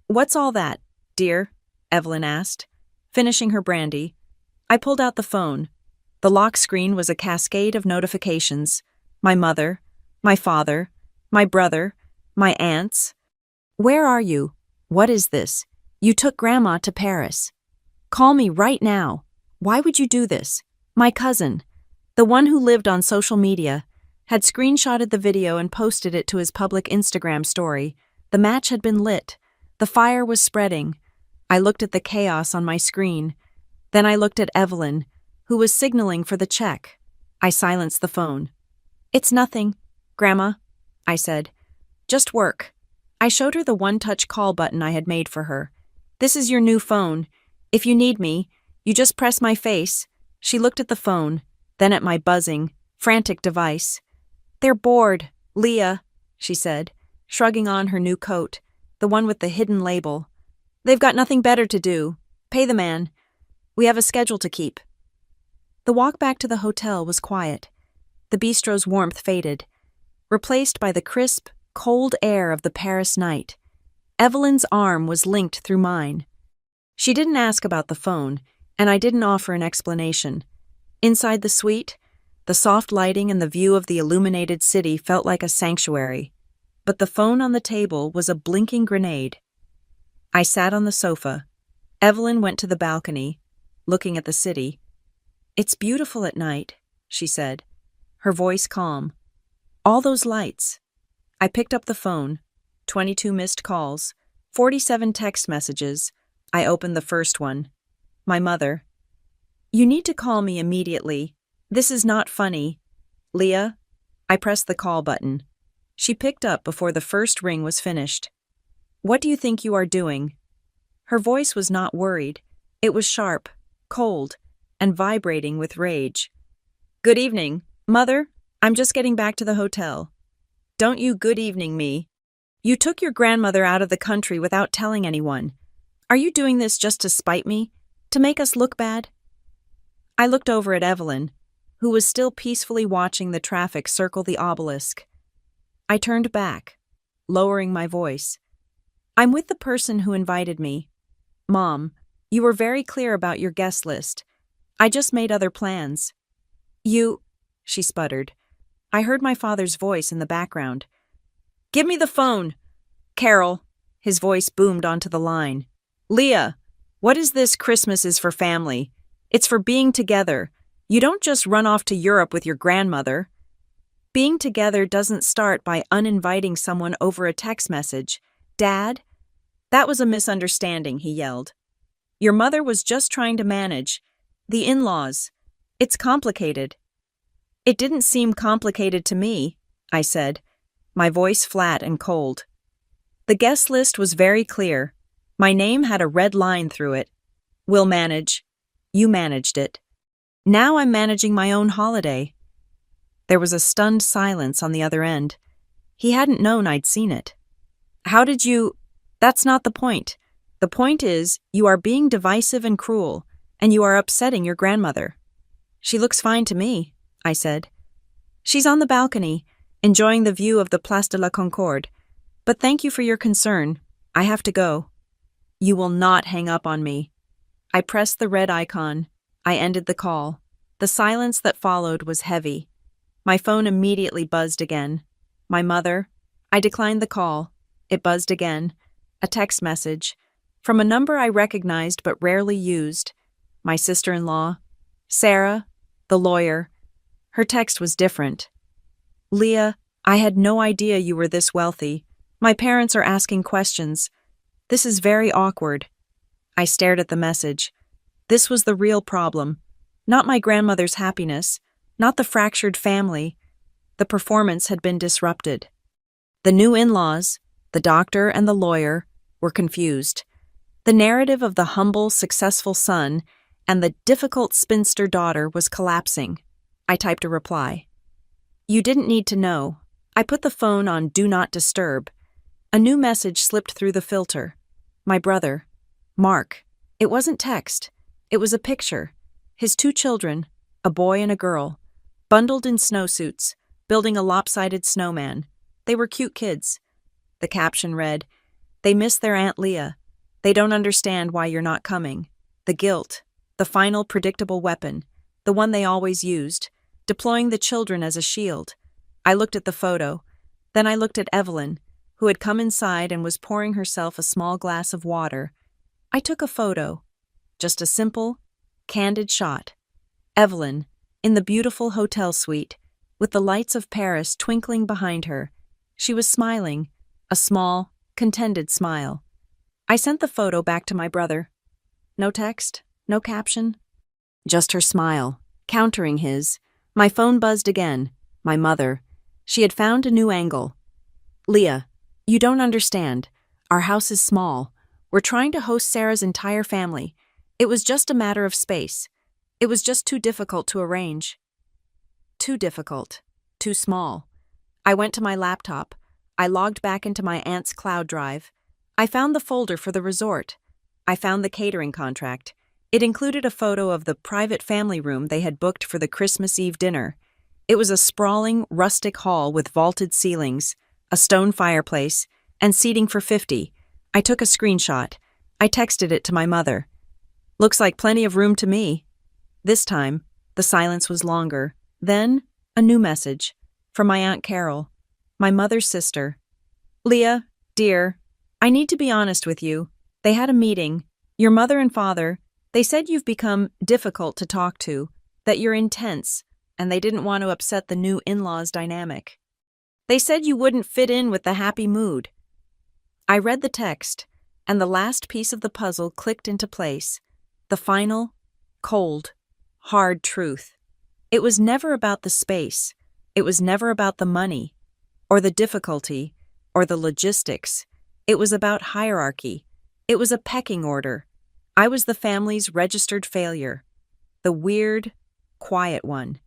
"What's all that, dear?" Evelyn asked, finishing her brandy. I pulled out the phone. The lock screen was a cascade of notifications. My mother, my father, my brother, my aunts. "Where are you? What is this? You took Grandma to Paris. Call me right now. Why would you do this?" My cousin, the one who lived on social media, had screenshotted the video and posted it to his public Instagram story. The match had been lit. The fire was spreading. I looked at the chaos on my screen. Then I looked at Evelyn, who was signaling for the check. I silenced the phone. "It's nothing, Grandma," I said. "Just work." I showed her the one-touch call button I had made for her. "This is your new phone. If you need me, you just press my face." She looked at the phone, then at my buzzing, frantic device. "They're bored, Leah," she said, shrugging on her new coat, the one with the hidden label. "They've got nothing better to do. Pay the man. We have a schedule to keep." The walk back to the hotel was quiet. The bistro's warmth faded, replaced by the crisp, cold air of the Paris night. Evelyn's arm was linked through mine. She didn't ask about the phone, and I didn't offer an explanation. Inside the suite, the soft lighting and the view of the illuminated city felt like a sanctuary. But the phone on the table was a blinking grenade. I sat on the sofa. Evelyn went to the balcony, looking at the city. "It's beautiful at night," she said, her voice calm. "All those lights." I picked up the phone. 22 missed calls, 47 text messages. I opened the first one. My mother. "You need to call me immediately. This is not funny. Leah." I pressed the call button. She picked up before the first ring was finished. "What do you think you are doing?" Her voice was not worried. It was sharp, cold, and vibrating with rage. "Good evening, Mother. I'm just getting back to the hotel." "Don't you good evening me. You took your grandmother out of the country without telling anyone. Are you doing this just to spite me? To make us look bad?" I looked over at Evelyn, who was still peacefully watching the traffic circle the obelisk. I turned back, lowering my voice. "I'm with the person who invited me. Mom, you were very clear about your guest list. I just made other plans." "You," she sputtered. I heard my father's voice in the background. "Give me the phone, Carol." His voice boomed onto the line. "Leah, what is this Christmas is for family? It's for being together. You don't just run off to Europe with your grandmother." Being together doesn't start by uninviting someone over a text message. "Dad?" "That was a misunderstanding," he yelled. "Your mother was just trying to manage. The in-laws. It's complicated." "It didn't seem complicated to me," I said, my voice flat and cold. The guest list was very clear. My name had a red line through it. "We'll manage." You managed it. Now I'm managing my own holiday. There was a stunned silence on the other end. He hadn't known I'd seen it. "How did you—" "That's not the point. The point is, you are being divisive and cruel, and you are upsetting your grandmother." "She looks fine to me," I said. "She's on the balcony, enjoying the view of the Place de la Concorde. But thank you for your concern. I have to go." "You will not hang up on me." I pressed the red icon. I ended the call. The silence that followed was heavy. My phone immediately buzzed again. My mother. I declined the call. It buzzed again. A text message. From a number I recognized but rarely used. My sister-in-law. Sarah, the lawyer. Her text was different. Leah, I had no idea you were this wealthy. My parents are asking questions. This is very awkward. I stared at the message. This was the real problem. Not my grandmother's happiness, not the fractured family. The performance had been disrupted. The new in-laws, the doctor and the lawyer, were confused. The narrative of the humble, successful son and the difficult spinster daughter was collapsing. I typed a reply. You didn't need to know. I put the phone on Do Not Disturb. A new message slipped through the filter. My brother, Mark. It wasn't text. It was a picture. His 2 children, a boy and a girl, bundled in snowsuits, building a lopsided snowman. They were cute kids. The caption read, They miss their Aunt Leah. They don't understand why you're not coming. The guilt, the final predictable weapon, the one they always used, deploying the children as a shield. I looked at the photo. Then I looked at Evelyn, who had come inside and was pouring herself a small glass of water. I took a photo. Just a simple, candid shot. Evelyn, in the beautiful hotel suite, with the lights of Paris twinkling behind her. She was smiling, a small, contented smile. I sent the photo back to my brother. No text, no caption. Just her smile, countering his. My phone buzzed again. My mother. She had found a new angle. Leah, you don't understand. Our house is small. We're trying to host Sarah's entire family. It was just a matter of space. It was just too difficult to arrange. Too difficult. Too small. I went to my laptop. I logged back into my aunt's cloud drive. I found the folder for the resort. I found the catering contract. It included a photo of the private family room they had booked for the Christmas Eve dinner. It was a sprawling, rustic hall with vaulted ceilings, a stone fireplace, and seating for 50. I took a screenshot. I texted it to my mother. Looks like plenty of room to me. This time, the silence was longer. Then, a new message. From my Aunt Carol, my mother's sister. Leah, dear, I need to be honest with you. They had a meeting. Your mother and father, they said you've become difficult to talk to, that you're intense, and they didn't want to upset the new in-laws dynamic. They said you wouldn't fit in with the happy mood. I read the text, and the last piece of the puzzle clicked into place. The final, cold, hard truth. It was never about the space. It was never about the money, or the difficulty, or the logistics. It was about hierarchy. It was a pecking order. I was the family's registered failure, the weird, quiet one.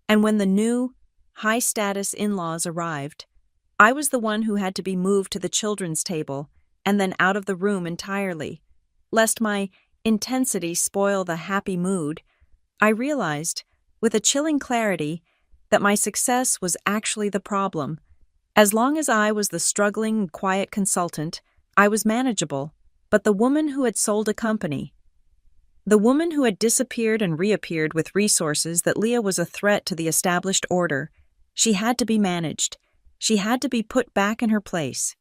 And when the new, high-status in-laws arrived, I was the one who had to be moved to the children's table and then out of the room entirely. Lest my intensity spoil the happy mood, I realized, with a chilling clarity, that my success was actually the problem. As long as I was the struggling, quiet consultant, I was manageable. But the woman who had sold a company, the woman who had disappeared and reappeared with resources that Leah was a threat to the established order, she had to be managed. She had to be put back in her place.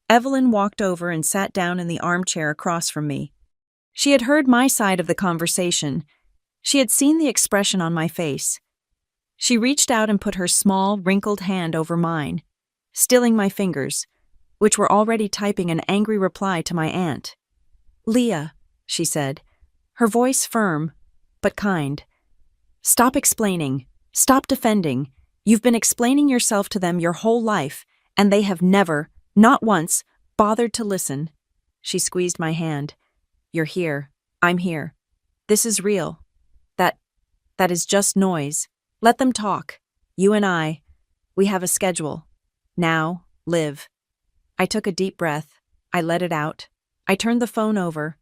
Evelyn walked over and sat down in the armchair across from me. She had heard my side of the conversation. She had seen the expression on my face. She reached out and put her small, wrinkled hand over mine, stilling my fingers, which were already typing an angry reply to my aunt. Leah, she said, her voice firm, but kind. Stop explaining. Stop defending. You've been explaining yourself to them your whole life, and they have never, not once, bothered to listen. She squeezed my hand. You're here. I'm here. This is real. That is just noise. Let them talk. You and I. We have a schedule. Now, live. I took a deep breath. I let it out. I turned the phone over,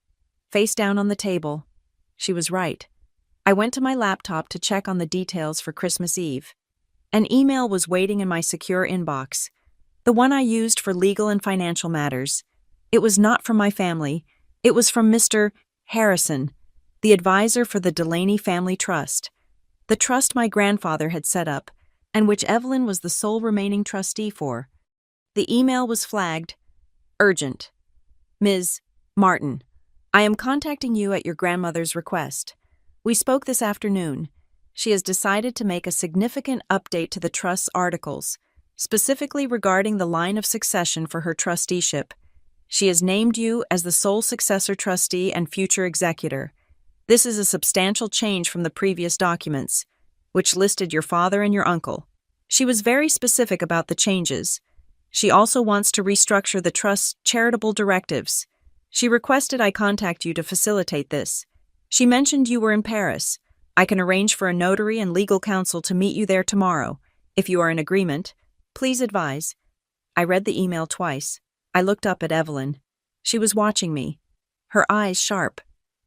face down on the table. She was right. I went to my laptop to check on the details for Christmas Eve. An email was waiting in my secure inbox, the one I used for legal and financial matters. It was not from my family. It was from Mr. Harrison, the advisor for the Delaney Family Trust, the trust my grandfather had set up, and which Evelyn was the sole remaining trustee for. The email was flagged, urgent. Ms. Martin, I am contacting you at your grandmother's request. We spoke this afternoon. She has decided to make a significant update to the trust's articles, specifically regarding the line of succession for her trusteeship. She has named you as the sole successor trustee and future executor. This is a substantial change from the previous documents, which listed your father and your uncle. She was very specific about the changes. She also wants to restructure the trust's charitable directives. She requested I contact you to facilitate this. She mentioned you were in Paris. I can arrange for a notary and legal counsel to meet you there tomorrow. If you are in agreement, please advise. I read the email twice. I looked up at Evelyn. She was watching me, her eyes sharp.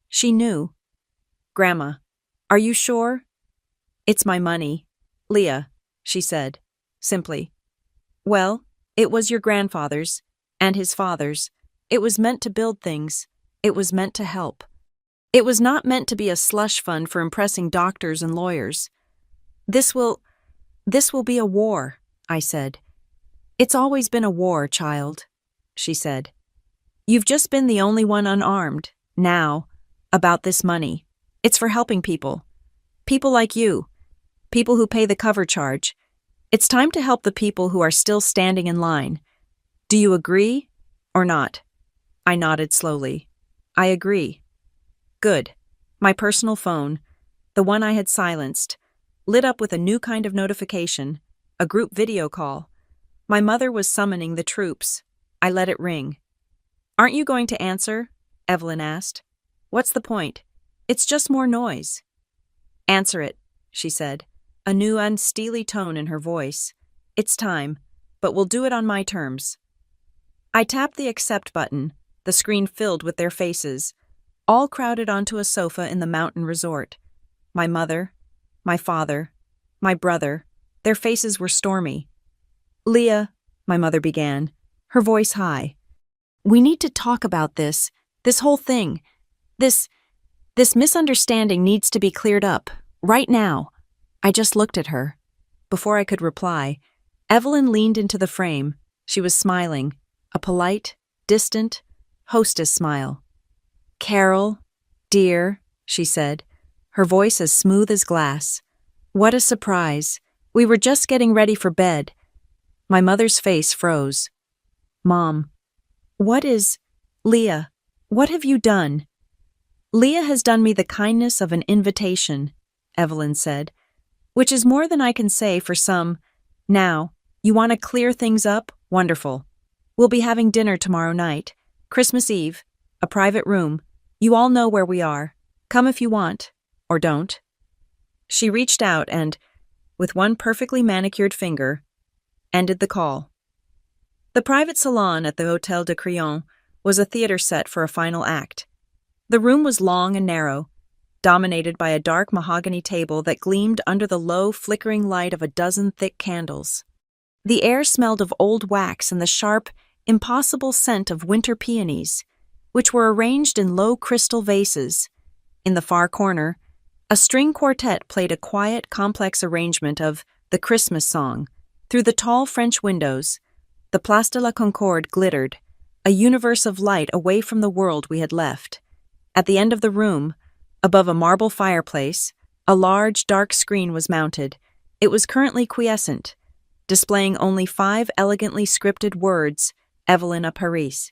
She knew. Grandma, are you sure? It's my money. Leah, she said, simply. Well, it was your grandfather's, and his father's. It was meant to build things. It was meant to help. It was not meant to be a slush fund for impressing doctors and lawyers. This will be a war, I said. It's always been a war, child, she said. You've just been the only one unarmed, now, about this money. It's for helping people. People like you. People who pay the cover charge. It's time to help the people who are still standing in line. Do you agree or not? I nodded slowly. I agree. Good. My personal phone, the one I had silenced, lit up with a new kind of notification, a group video call. My mother was summoning the troops. I let it ring. Aren't you going to answer? Evelyn asked. What's the point? It's just more noise. Answer it, she said, a new unsteely tone in her voice. It's time, but we'll do it on my terms. I tapped the accept button, the screen filled with their faces, all crowded onto a sofa in the mountain resort. My mother, my father, my brother, their faces were stormy. Leah, my mother began, her voice high. We need to talk about this whole thing. This misunderstanding needs to be cleared up, right now. I just looked at her. Before I could reply, Evelyn leaned into the frame. She was smiling, a polite, distant, hostess smile. Carol, dear, she said, her voice as smooth as glass. What a surprise. We were just getting ready for bed. My mother's face froze. Mom, Leah, what have you done? Leah has done me the kindness of an invitation, Evelyn said, which is more than I can say for some. Now, you want to clear things up? Wonderful. We'll be having dinner tomorrow night, Christmas Eve, a private room. You all know where we are. Come if you want, or don't. She reached out and, with one perfectly manicured finger, ended the call. The private salon at the Hôtel de Crillon was a theater set for a final act. The room was long and narrow, dominated by a dark mahogany table that gleamed under the low, flickering light of a dozen thick candles. The air smelled of old wax and the sharp, impossible scent of winter peonies, which were arranged in low crystal vases. In the far corner, a string quartet played a quiet, complex arrangement of The Christmas Song. Through the tall French windows, the Place de la Concorde glittered, a universe of light away from the world we had left. At the end of the room, above a marble fireplace, a large, dark screen was mounted. It was currently quiescent, displaying only 5 elegantly scripted words, Evelyn à Paris.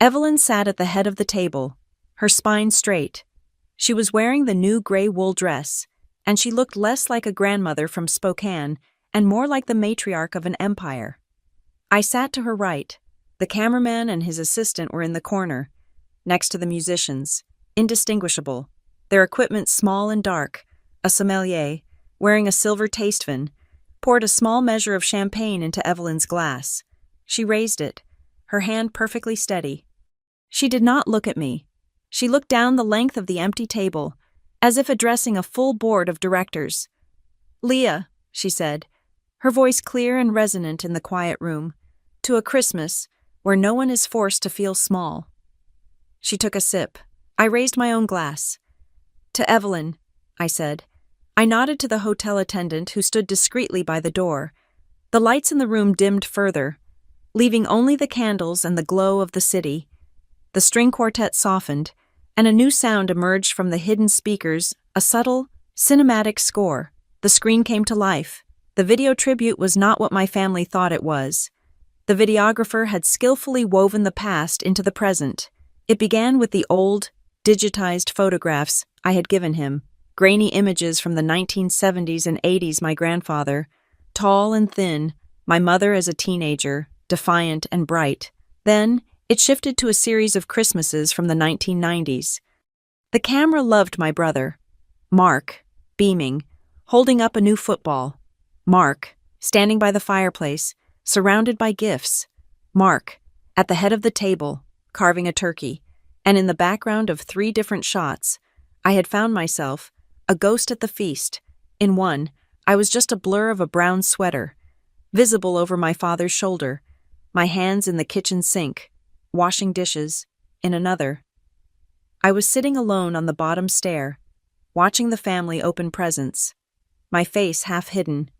Evelyn sat at the head of the table, her spine straight. She was wearing the new gray wool dress, and she looked less like a grandmother from Spokane and more like the matriarch of an empire. I sat to her right. The cameraman and his assistant were in the corner, next to the musicians, indistinguishable, their equipment small and dark. A sommelier, wearing a silver tastefin, poured a small measure of champagne into Evelyn's glass. She raised it, her hand perfectly steady. She did not look at me. She looked down the length of the empty table, as if addressing a full board of directors. Leah, she said, her voice clear and resonant in the quiet room, to a Christmas where no one is forced to feel small. She took a sip. I raised my own glass. To Evelyn, I said, I nodded to the hotel attendant who stood discreetly by the door. The lights in the room dimmed further, leaving only the candles and the glow of the city. The string quartet softened, and a new sound emerged from the hidden speakers, a subtle, cinematic score. The screen came to life. The video tribute was not what my family thought it was. The videographer had skillfully woven the past into the present. It began with the old, digitized photographs I had given him, grainy images from the 1970s and 80s my grandfather, tall and thin, my mother as a teenager, defiant and bright. Then, it shifted to a series of Christmases from the 1990s. The camera loved my brother. Mark, beaming, holding up a new football. Mark, standing by the fireplace, surrounded by gifts. Mark, at the head of the table, carving a turkey. And in the background of 3 different shots, I had found myself, a ghost at the feast. In one, I was just a blur of a brown sweater, visible over my father's shoulder, my hands in the kitchen sink, washing dishes. In another, I was sitting alone on the bottom stair, watching the family open presents, my face half hidden.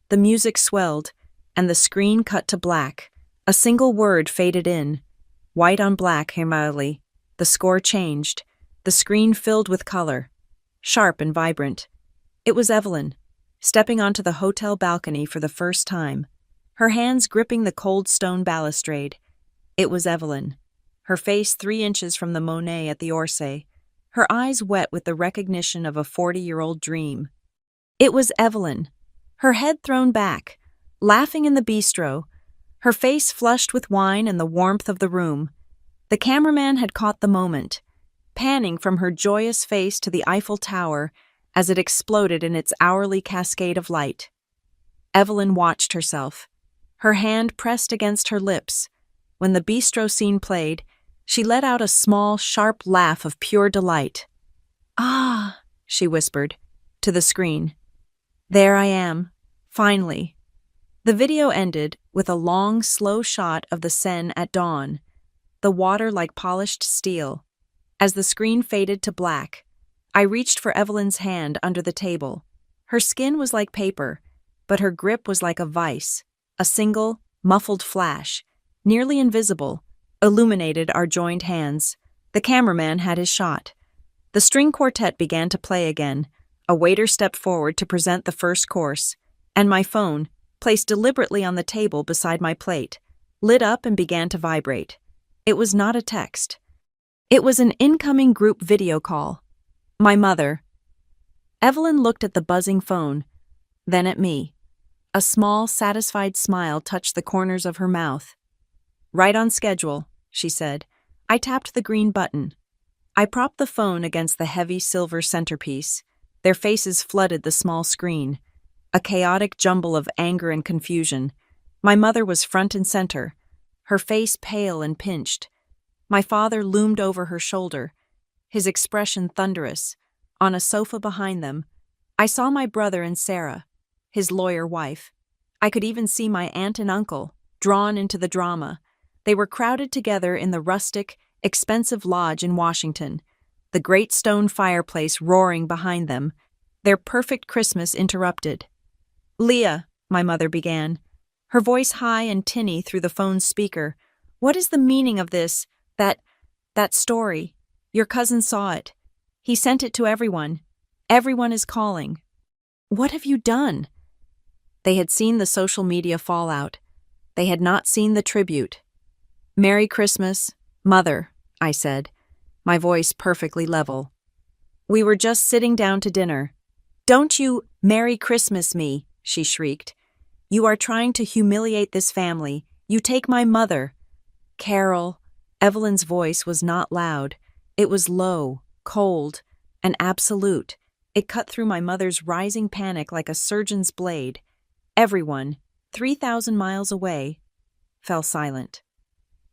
The music swelled, and the screen cut to black. A single word faded in, white on black hemally. The score changed, the screen filled with color, sharp and vibrant. It was Evelyn, stepping onto the hotel balcony for the first time, her hands gripping the cold stone balustrade. It was Evelyn, her face 3 inches from the Monet at the Orsay, her eyes wet with the recognition of a 40-year-old dream. It was Evelyn, her head thrown back, laughing in the bistro, her face flushed with wine and the warmth of the room. The cameraman had caught the moment, panning from her joyous face to the Eiffel Tower as it exploded in its hourly cascade of light. Evelyn watched herself, her hand pressed against her lips. When the bistro scene played, she let out a small, sharp laugh of pure delight. "Ah," she whispered, to the screen. "There I am, finally." The video ended with a long, slow shot of the Seine at dawn, the water like polished steel. As the screen faded to black, I reached for Evelyn's hand under the table. Her skin was like paper, but her grip was like a vice. A single, muffled flash, nearly invisible, illuminated our joined hands. The cameraman had his shot. The string quartet began to play again. A waiter stepped forward to present the first course, and my phone, placed deliberately on the table beside my plate, lit up and began to vibrate. It was not a text. It was an incoming group video call. My mother. Evelyn looked at the buzzing phone, then at me. A small, satisfied smile touched the corners of her mouth. "Right on schedule," she said. I tapped the green button. I propped the phone against the heavy silver centerpiece. Their faces flooded the small screen, a chaotic jumble of anger and confusion. My mother was front and center, her face pale and pinched. My father loomed over her shoulder, his expression thunderous. On a sofa behind them, I saw my brother and Sarah, his lawyer wife. I could even see my aunt and uncle, drawn into the drama. They were crowded together in the rustic, expensive lodge in Washington, the great stone fireplace roaring behind them, their perfect Christmas interrupted. "Leah," my mother began, her voice high and tinny through the phone's speaker, "what is the meaning of this, that story? Your cousin saw it. He sent it to everyone. Everyone is calling. What have you done?" They had seen the social media fallout. They had not seen the tribute. "Merry Christmas, Mother," I said, my voice perfectly level. "We were just sitting down to dinner." "Don't you Merry Christmas me," she shrieked. "You are trying to humiliate this family. You take my mother." "Carol," Evelyn's voice was not loud. It was low, cold, and absolute. It cut through my mother's rising panic like a surgeon's blade. Everyone, 3,000 miles away, fell silent.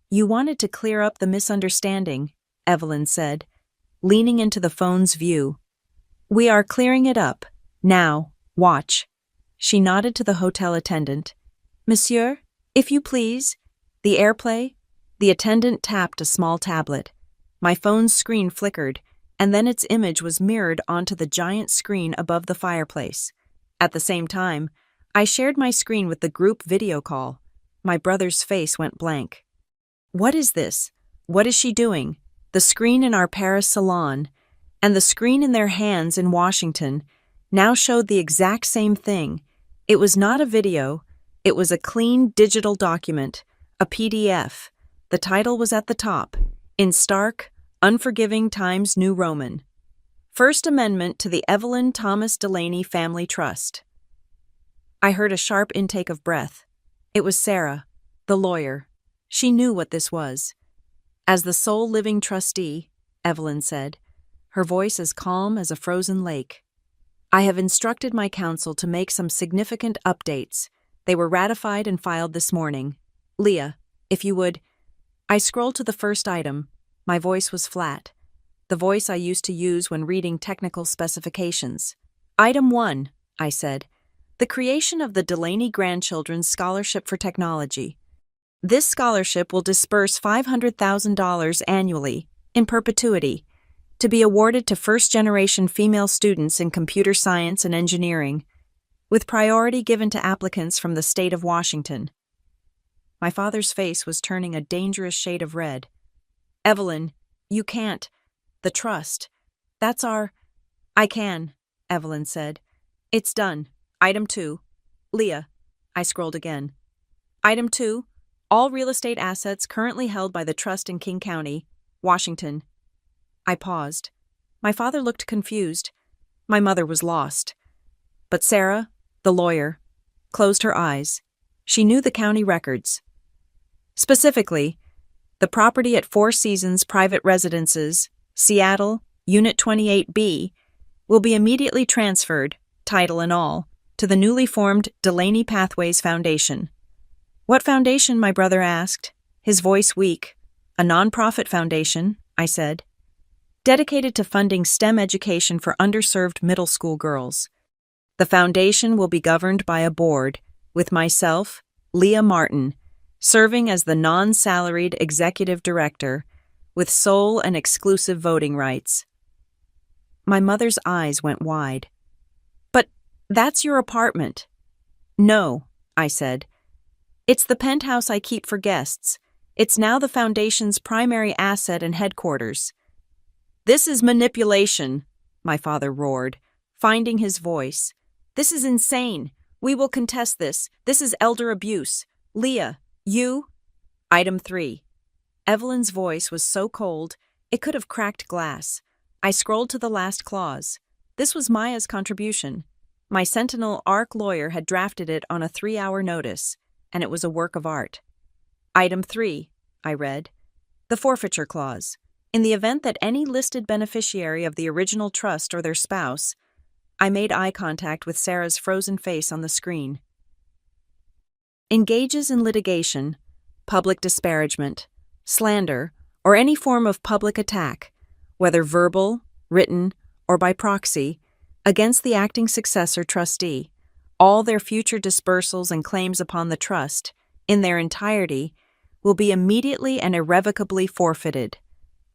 "You wanted to clear up the misunderstanding," Evelyn said, leaning into the phone's view. "We are clearing it up. Now, watch." She nodded to the hotel attendant. "Monsieur, if you please." The airplay. The attendant tapped a small tablet. My phone's screen flickered, and then its image was mirrored onto the giant screen above the fireplace. At the same time, I shared my screen with the group video call. My brother's face went blank. What is this? What is she doing? The screen in our Paris salon and the screen in their hands in Washington now showed the exact same thing. It was not a video, it was a clean digital document, a PDF. The title was at the top, in stark, unforgiving Times New Roman. First Amendment to the Evelyn Thomas Delaney Family Trust. I heard a sharp intake of breath. It was Sarah, the lawyer. She knew what this was. As the sole living trustee, Evelyn said, her voice as calm as a frozen lake, I have instructed my counsel to make some significant updates. They were ratified and filed this morning. Leah, if you would. I scrolled to the first item. My voice was flat, the voice I used to use when reading technical specifications. Item 1, I said, the creation of the Delaney Grandchildren's Scholarship for Technology. This scholarship will disperse $500,000 annually, in perpetuity, to be awarded to first-generation female students in computer science and engineering, with priority given to applicants from the state of Washington. My father's face was turning a dangerous shade of red. Evelyn, you can't. The trust. That's our... I can, Evelyn said. It's done. Item 2. Leah. I scrolled again. Item 2. All real estate assets currently held by the trust in King County, Washington. I paused. My father looked confused. My mother was lost. But Sarah, the lawyer, closed her eyes. She knew the county records. Specifically, the property at Four Seasons Private Residences, Seattle, Unit 28B, will be immediately transferred, title and all, to the newly formed Delaney Pathways Foundation. What foundation? My brother asked, his voice weak. A nonprofit foundation, I said, dedicated to funding STEM education for underserved middle school girls. The foundation will be governed by a board, with myself, Leah Martin, serving as the non-salaried executive director, with sole and exclusive voting rights. My mother's eyes went wide. But that's your apartment. No, I said. It's the penthouse I keep for guests. It's now the foundation's primary asset and headquarters. This is manipulation, my father roared, finding his voice. This is insane. We will contest this. This is elder abuse. Leah, you? Item 3. Evelyn's voice was so cold, it could have cracked glass. I scrolled to the last clause. This was Maya's contribution. My Sentinel ARC lawyer had drafted it on a 3-hour notice, and it was a work of art. Item 3, I read. The forfeiture clause. In the event that any listed beneficiary of the original trust or their spouse, I made eye contact with Sarah's frozen face on the screen, engages in litigation, public disparagement, slander, or any form of public attack, whether verbal, written, or by proxy, against the acting successor trustee, all their future disbursals and claims upon the trust, in their entirety, will be immediately and irrevocably forfeited.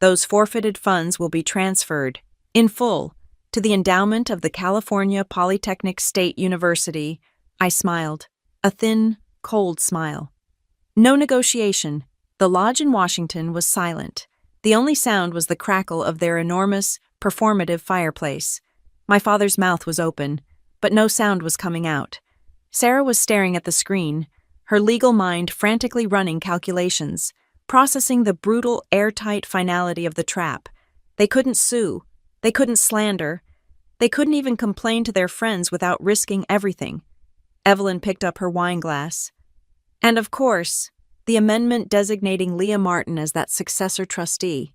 Those forfeited funds will be transferred, in full, to the endowment of the California Polytechnic State University. I smiled, a thin, cold smile. No negotiation. The lodge in Washington was silent. The only sound was the crackle of their enormous, performative fireplace. My father's mouth was open, but no sound was coming out. Sarah was staring at the screen, her legal mind frantically running calculations, processing the brutal, airtight finality of the trap. They couldn't sue. They couldn't slander. They couldn't even complain to their friends without risking everything. Evelyn picked up her wine glass. And of course, the amendment designating Leah Martin as that successor trustee.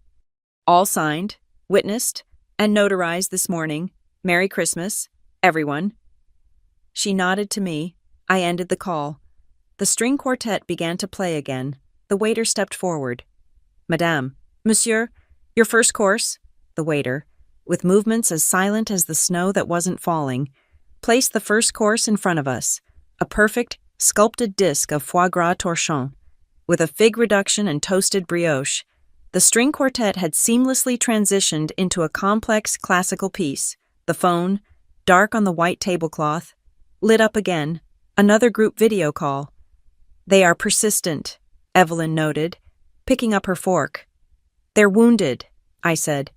All signed, witnessed, and notarized this morning. Merry Christmas, everyone. She nodded to me. I ended the call. The string quartet began to play again. The waiter stepped forward. Madame, Monsieur, your first course, the waiter, with movements as silent as the snow that wasn't falling, placed the first course in front of us, a perfect, sculpted disc of foie gras torchon, with a fig reduction and toasted brioche. The string quartet had seamlessly transitioned into a complex classical piece. The phone, dark on the white tablecloth, lit up again. Another group video call. "They are persistent," Evelyn noted, picking up her fork. "They're wounded," I said.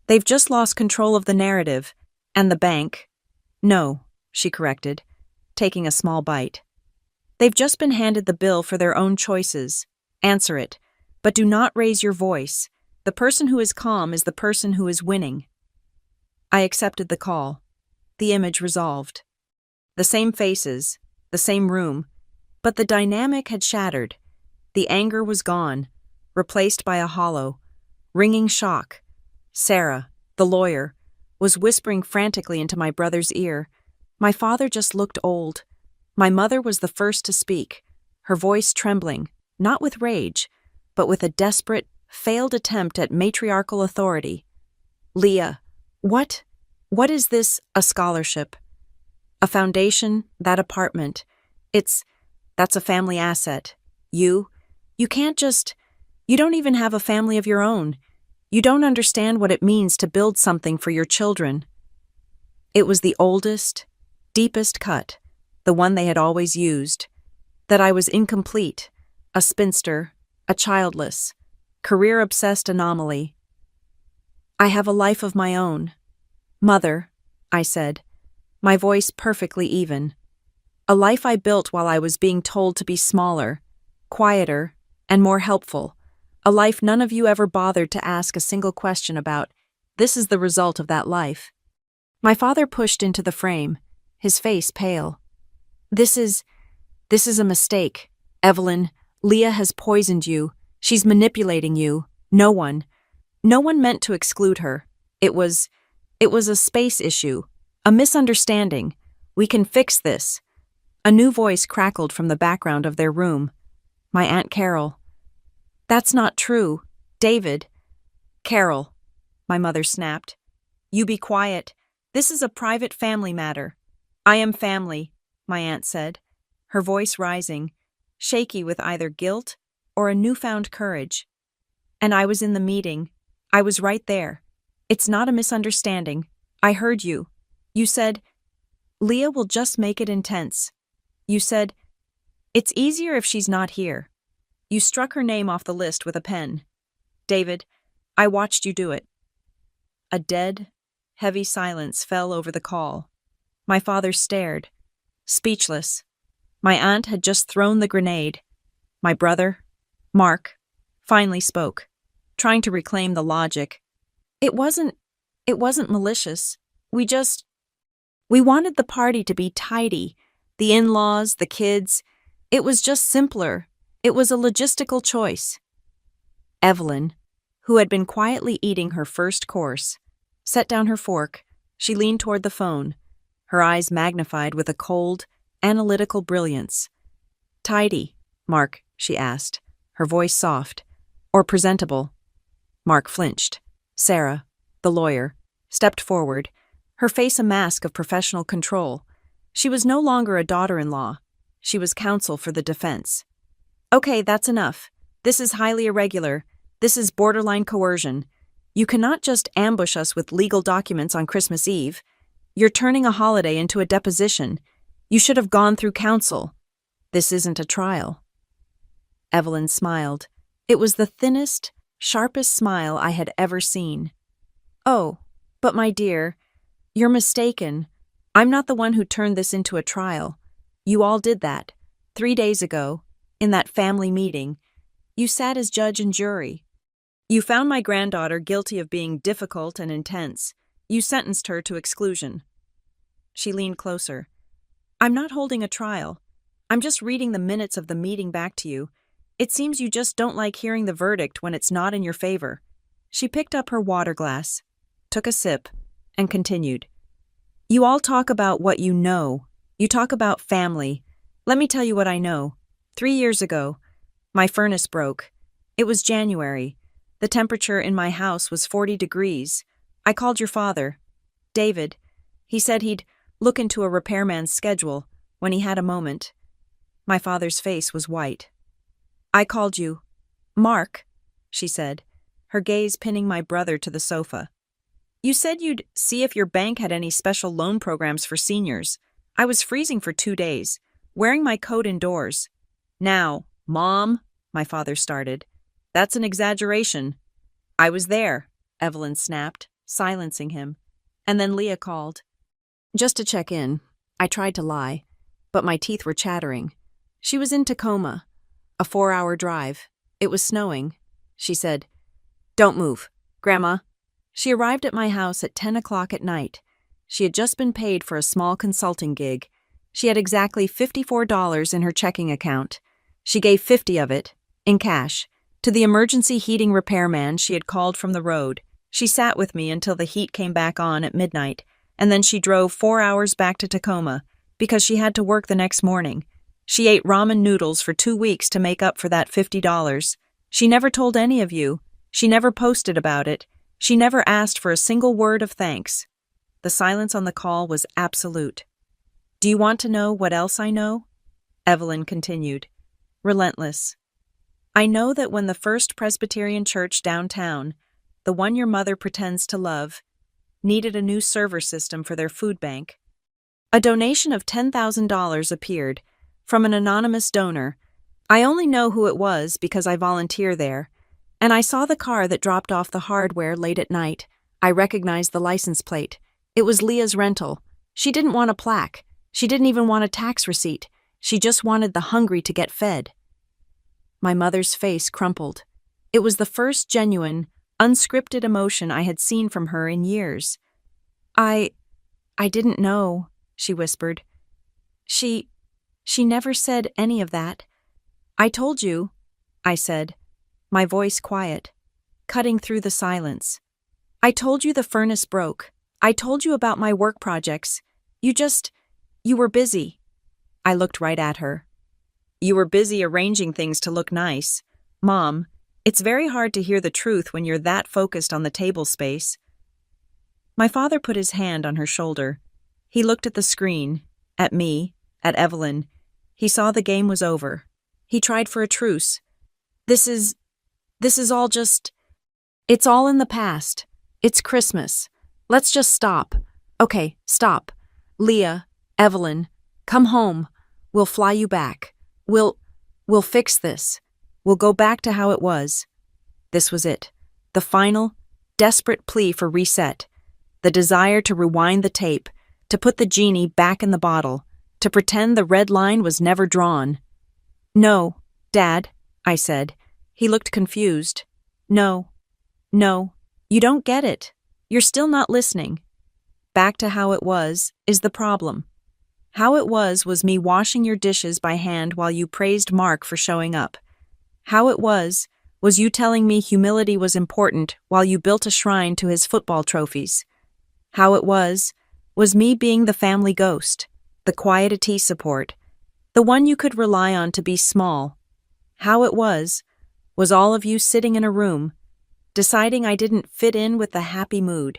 "They've just lost control of the narrative. And the bank." "No," she corrected, taking a small bite. "They've just been handed the bill for their own choices. Answer it. But do not raise your voice. The person who is calm is the person who is winning." I accepted the call. The image resolved. The same faces, the same room, but the dynamic had shattered. The anger was gone, replaced by a hollow, ringing shock. Sarah, the lawyer, was whispering frantically into my brother's ear. My father just looked old. My mother was the first to speak, her voice trembling, not with rage, but with a desperate, failed attempt at matriarchal authority. "Leah, what is this, a scholarship? A foundation, that apartment. That's a family asset. You can't just, you don't even have a family of your own. You don't understand what it means to build something for your children." It was the oldest, deepest cut, the one they had always used. That I was incomplete, a spinster, a childless, career-obsessed anomaly. "I have a life of my own. Mother," I said, my voice perfectly even. "A life I built while I was being told to be smaller, quieter, and more helpful. A life none of you ever bothered to ask a single question about. This is the result of that life." My father pushed into the frame, his face pale. This is a mistake. Evelyn, Leah has poisoned you. She's manipulating you. No one meant to exclude her. It was a space issue, a misunderstanding. We can fix this." A new voice crackled from the background of their room. My Aunt Carol. "That's not true. David." "Carol," my mother snapped. "You be quiet. This is a private family matter." "I am family," my aunt said, her voice rising, shaky with either guilt or a newfound courage. "And I was in the meeting. I was right there. It's not a misunderstanding. I heard you. You said, 'Leah will just make it intense.' You said, 'It's easier if she's not here.' You struck her name off the list with a pen. David, I watched you do it." A dead, heavy silence fell over the call. My father stared, speechless. My aunt had just thrown the grenade. My brother, Mark, finally spoke, trying to reclaim the logic. It wasn't malicious. We wanted the party to be tidy. The in-laws, the kids. It was just simpler. It was a logistical choice." Evelyn, who had been quietly eating her first course, set down her fork. She leaned toward the phone, her eyes magnified with a cold, analytical brilliance. "Tidy, Mark," she asked, her voice soft. "Or presentable?" Mark flinched. Sarah, the lawyer, stepped forward, her face a mask of professional control. She was no longer a daughter-in-law. She was counsel for the defense. "Okay, that's enough. This is highly irregular. This is borderline coercion. You cannot just ambush us with legal documents on Christmas Eve. You're turning a holiday into a deposition. You should have gone through counsel. This isn't a trial." Evelyn smiled. It was the thinnest, sharpest smile I had ever seen. "Oh, but my dear, you're mistaken. I'm not the one who turned this into a trial. You all did that. 3 days ago, in that family meeting. You sat as judge and jury. You found my granddaughter guilty of being difficult and intense. You sentenced her to exclusion." She leaned closer. "I'm not holding a trial. I'm just reading the minutes of the meeting back to you. It seems you just don't like hearing the verdict when it's not in your favor." She picked up her water glass, took a sip, and continued. "You all talk about what you know. You talk about family. Let me tell you what I know. 3 years ago, my furnace broke. It was January. The temperature in my house was 40 degrees. I called your father, David. He said he'd look into a repairman's schedule when he had a moment. My father's face was white. I called you. Mark, she said, her gaze pinning my brother to the sofa. You said you'd see if your bank had any special loan programs for seniors. I was freezing for 2 days, wearing my coat indoors. Now, Mom, my father started. That's an exaggeration. I was there, Evelyn snapped, silencing him. And then Leah called. Just to check in. I tried to lie, but my teeth were chattering. She was in Tacoma, a 4-hour drive. It was snowing. She said, "Don't move, Grandma." She arrived at my house at 10 o'clock at night. She had just been paid for a small consulting gig. She had exactly $54 in her checking account. She gave 50 of it, in cash, to the emergency heating repairman she had called from the road. She sat with me until the heat came back on at midnight, and then she drove 4 hours back to Tacoma because she had to work the next morning. She ate ramen noodles for 2 weeks to make up for that $50. She never told any of you. She never posted about it. She never asked for a single word of thanks. The silence on the call was absolute. Do you want to know what else I know? Evelyn continued, relentless. I know that when the First Presbyterian Church downtown, the one your mother pretends to love, needed a new server system for their food bank, a donation of $10,000 appeared from an anonymous donor. I only know who it was because I volunteer there, and I saw the car that dropped off the hardware late at night. I recognized the license plate. It was Leah's rental. She didn't want a plaque. She didn't even want a tax receipt. She just wanted the hungry to get fed. My mother's face crumpled. It was the first genuine, unscripted emotion I had seen from her in years. I didn't know, she whispered. She never said any of that. I told you, I said, my voice quiet, cutting through the silence. I told you the furnace broke. I told you about my work projects. You were busy. I looked right at her. You were busy arranging things to look nice. Mom, it's very hard to hear the truth when you're that focused on the table space. My father put his hand on her shoulder. He looked at the screen, at me, at Evelyn. He saw the game was over. He tried for a truce. This is all just... It's all in the past. It's Christmas. Let's just stop. Okay, stop. Leah, Evelyn, come home. We'll fly you back. We'll fix this. We'll go back to how it was. This was it. The final, desperate plea for reset. The desire to rewind the tape, to put the genie back in the bottle, to pretend the red line was never drawn. No, Dad, I said. He looked confused. No, you don't get it. You're still not listening. Back to how it was is the problem. How it was me washing your dishes by hand while you praised Mark for showing up. How it was you telling me humility was important while you built a shrine to his football trophies. How it was me being the family ghost, the quietity support, the one you could rely on to be small. How it was all of you sitting in a room, deciding I didn't fit in with the happy mood.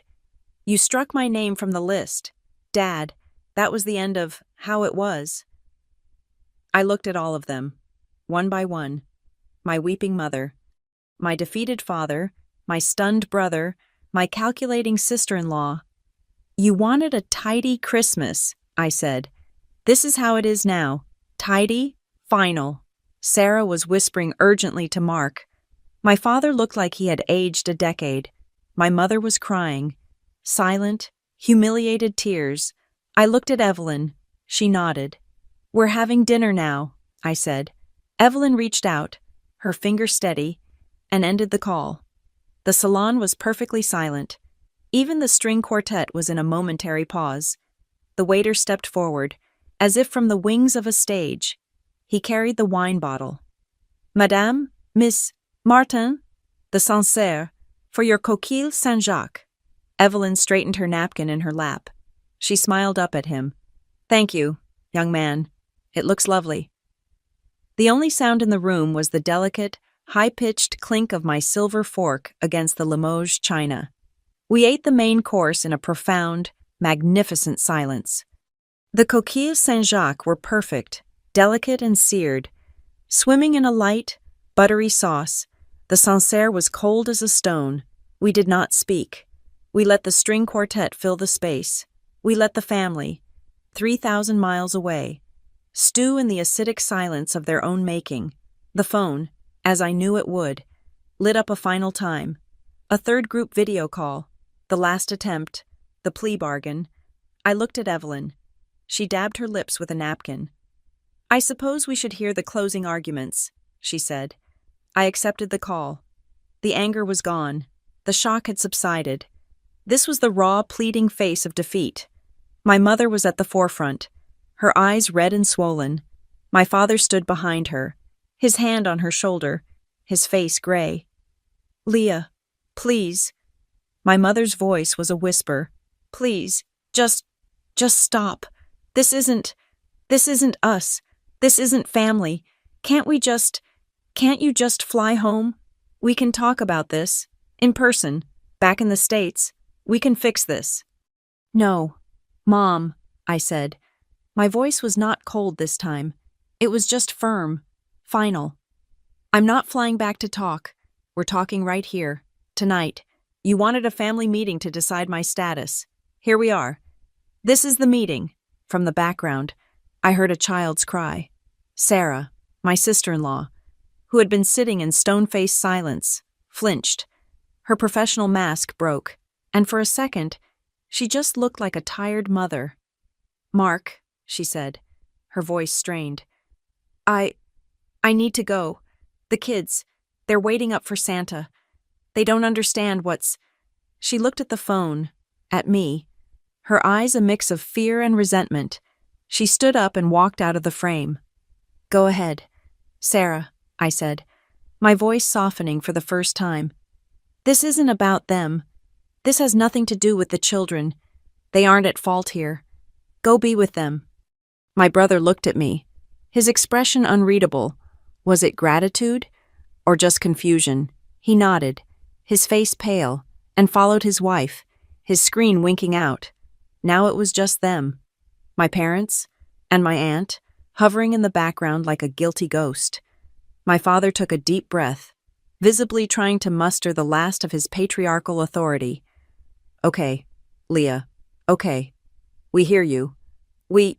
You struck my name from the list. Dad, that was the end of how it was. I looked at all of them, one by one. My weeping mother, my defeated father, my stunned brother, my calculating sister-in-law. You wanted a tidy Christmas, I said. This is how it is now. Tidy, final. Sarah was whispering urgently to Mark. My father looked like he had aged a decade. My mother was crying. Silent, humiliated tears. I looked at Evelyn. She nodded. We're having dinner now, I said. Evelyn reached out, her finger steady, and ended the call. The salon was perfectly silent. Even the string quartet was in a momentary pause. The waiter stepped forward, as if from the wings of a stage. He carried the wine bottle. Madame, Miss Martin, the Sancerre, for your coquille Saint-Jacques. Evelyn straightened her napkin in her lap. She smiled up at him. Thank you, young man. It looks lovely. The only sound in the room was the delicate, high-pitched clink of my silver fork against the Limoges china. We ate the main course in a profound, magnificent silence. The coquilles Saint-Jacques were perfect, delicate and seared, swimming in a light, buttery sauce, The Sancerre was cold as a stone. We did not speak. We let the string quartet fill the space. We let the family, 3,000 miles away, stew in the acidic silence of their own making. The phone, as I knew it would, lit up a final time. A third group video call. The last attempt. The plea bargain. I looked at Evelyn. She dabbed her lips with a napkin. "I suppose we should hear the closing arguments," she said. I accepted the call. The anger was gone. The shock had subsided. This was the raw, pleading face of defeat. My mother was at the forefront, her eyes red and swollen. My father stood behind her, his hand on her shoulder, his face gray. "Leah, please." My mother's voice was a whisper. "Please, just stop. This isn't us. This isn't family. Can't you just fly home? We can talk about this. In person. Back in the States. We can fix this." "No, Mom," I said. My voice was not cold this time. It was just firm. Final. "I'm not flying back to talk. We're talking right here. Tonight. You wanted a family meeting to decide my status. Here we are. This is the meeting." From the background, I heard a child's cry. Sarah, my sister-in-law, who had been sitting in stone-faced silence, flinched. Her professional mask broke, and for a second, she just looked like a tired mother. "Mark," she said, her voice strained. I need to go. The kids, they're waiting up for Santa. They don't understand what's—" She looked at the phone, at me, her eyes a mix of fear and resentment. She stood up and walked out of the frame. "Go ahead, Sarah," I said, my voice softening for the first time. "This isn't about them. This has nothing to do with the children. They aren't at fault here. Go be with them." My brother looked at me, his expression unreadable. Was it gratitude or just confusion? He nodded, his face pale, and followed his wife, his screen winking out. Now it was just them, my parents and my aunt, hovering in the background like a guilty ghost. My father took a deep breath, visibly trying to muster the last of his patriarchal authority. "Okay, Leah, okay. We hear you. We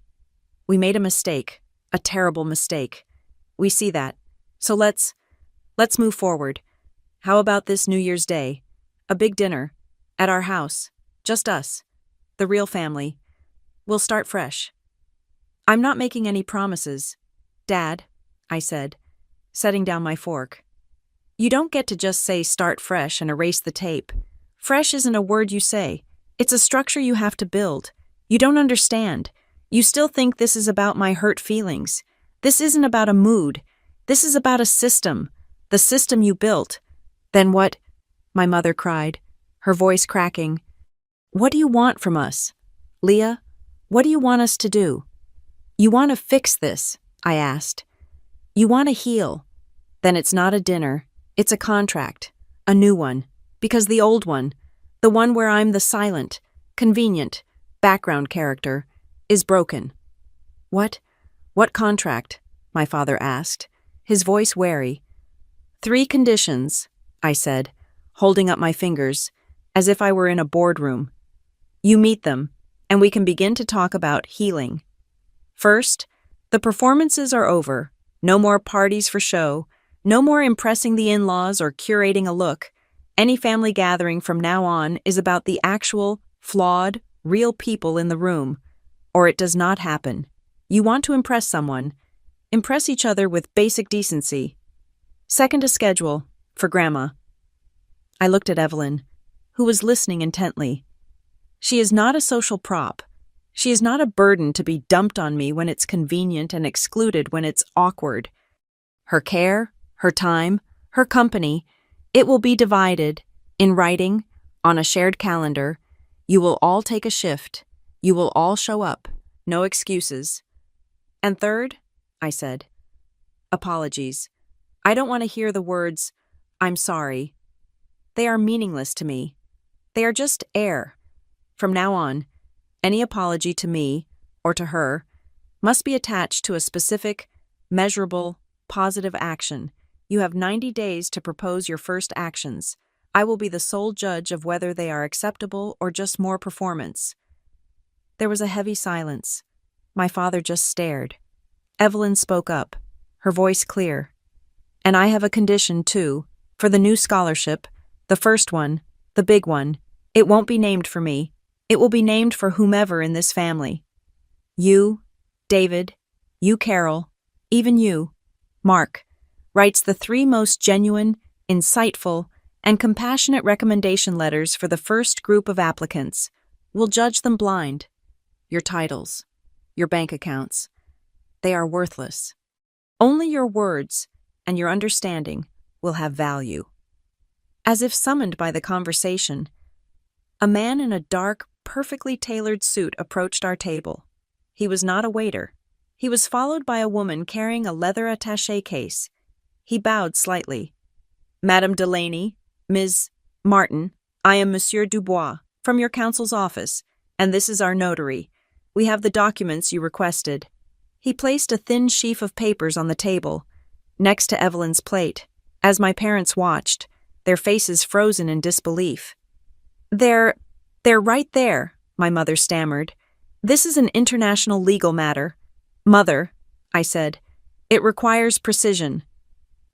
made a mistake, a terrible mistake. We see that. So let's move forward. How about this New Year's Day? A big dinner. At our house. Just us. The real family. We'll start fresh." "I'm not making any promises, Dad," I said, setting down my fork. "You don't get to just say start fresh and erase the tape. Fresh isn't a word you say. It's a structure you have to build. You don't understand. You still think this is about my hurt feelings. This isn't about a mood. This is about a system. The system you built." "Then what?" my mother cried, her voice cracking. "What do you want from us? Leah, what do you want us to do?" "You want to fix this?" I asked. "You want to heal? Then it's not a dinner. It's a contract. A new one. Because the old one, the one where I'm the silent, convenient, background character, is broken." What contract?" my father asked, his voice wary. "3 conditions," I said, holding up my fingers, as if I were in a boardroom. "You meet them, and we can begin to talk about healing. First, the performances are over. No more parties for show. No more impressing the in-laws or curating a look. Any family gathering from now on is about the actual, flawed, real people in the room. Or it does not happen. You want to impress someone. Impress each other with basic decency. Second, a schedule. For Grandma." I looked at Evelyn, who was listening intently. She is not a social prop. She is not a burden to be dumped on me when it's convenient and excluded when it's awkward. Her care, her time, her company, it will be divided, in writing, on a shared calendar. You will all take a shift. You will all show up. No excuses. And third, I said, apologies. I don't want to hear the words, "I'm sorry." They are meaningless to me. They are just air. From now on, any apology to me, or to her, must be attached to a specific, measurable, positive action. You have 90 days to propose your first actions. I will be the sole judge of whether they are acceptable or just more performance." There was a heavy silence. My father just stared. Evelyn spoke up, her voice clear. "And I have a condition, too, for the new scholarship, the first one, the big one. It won't be named for me. It will be named for whomever in this family. You, David, you, Carol, even you, Mark, writes the 3 most genuine, insightful, and compassionate recommendation letters for the first group of applicants. We'll judge them blind. Your titles, your bank accounts, they are worthless. Only your words and your understanding will have value." As if summoned by the conversation, a man in a dark, perfectly tailored suit approached our table. He was not a waiter. He was followed by a woman carrying a leather attaché case. He bowed slightly. "Madame Delaney, Ms. Martin, I am Monsieur Dubois, from your counsel's office, and this is our notary. We have the documents you requested." He placed a thin sheaf of papers on the table, next to Evelyn's plate. As my parents watched, their faces frozen in disbelief. They're right there," my mother stammered. "This is an international legal matter." "Mother," I said, "it requires precision."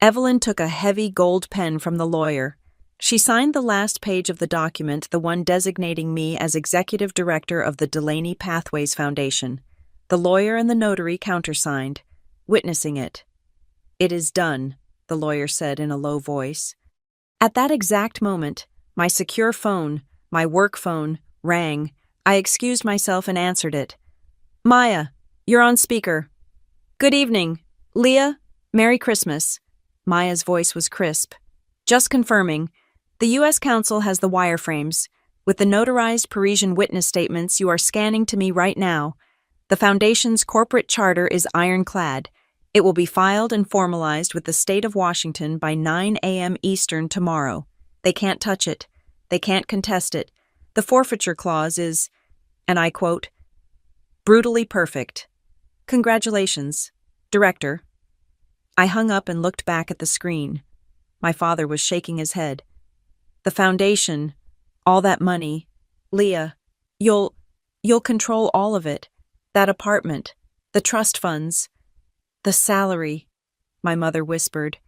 Evelyn took a heavy gold pen from the lawyer. She signed the last page of the document, the one designating me as executive director of the Delaney Pathways Foundation. The lawyer and the notary countersigned, witnessing it. "It is done," the lawyer said in a low voice. At that exact moment, my secure phone, my work phone, rang. I excused myself and answered it. "Maya, you're on speaker." "Good evening. Leah, Merry Christmas." Maya's voice was crisp. "Just confirming. The U.S. Council has the wireframes. With the notarized Parisian witness statements you are scanning to me right now. The Foundation's corporate charter is ironclad. It will be filed and formalized with the state of Washington by 9 a.m. Eastern tomorrow. They can't touch it. They can't contest it. The forfeiture clause is, and I quote, brutally perfect. Congratulations, Director." I hung up and looked back at the screen. My father was shaking his head. "The Foundation, all that money, Leah, you'll control all of it. That apartment, the trust funds, the salary," my mother whispered,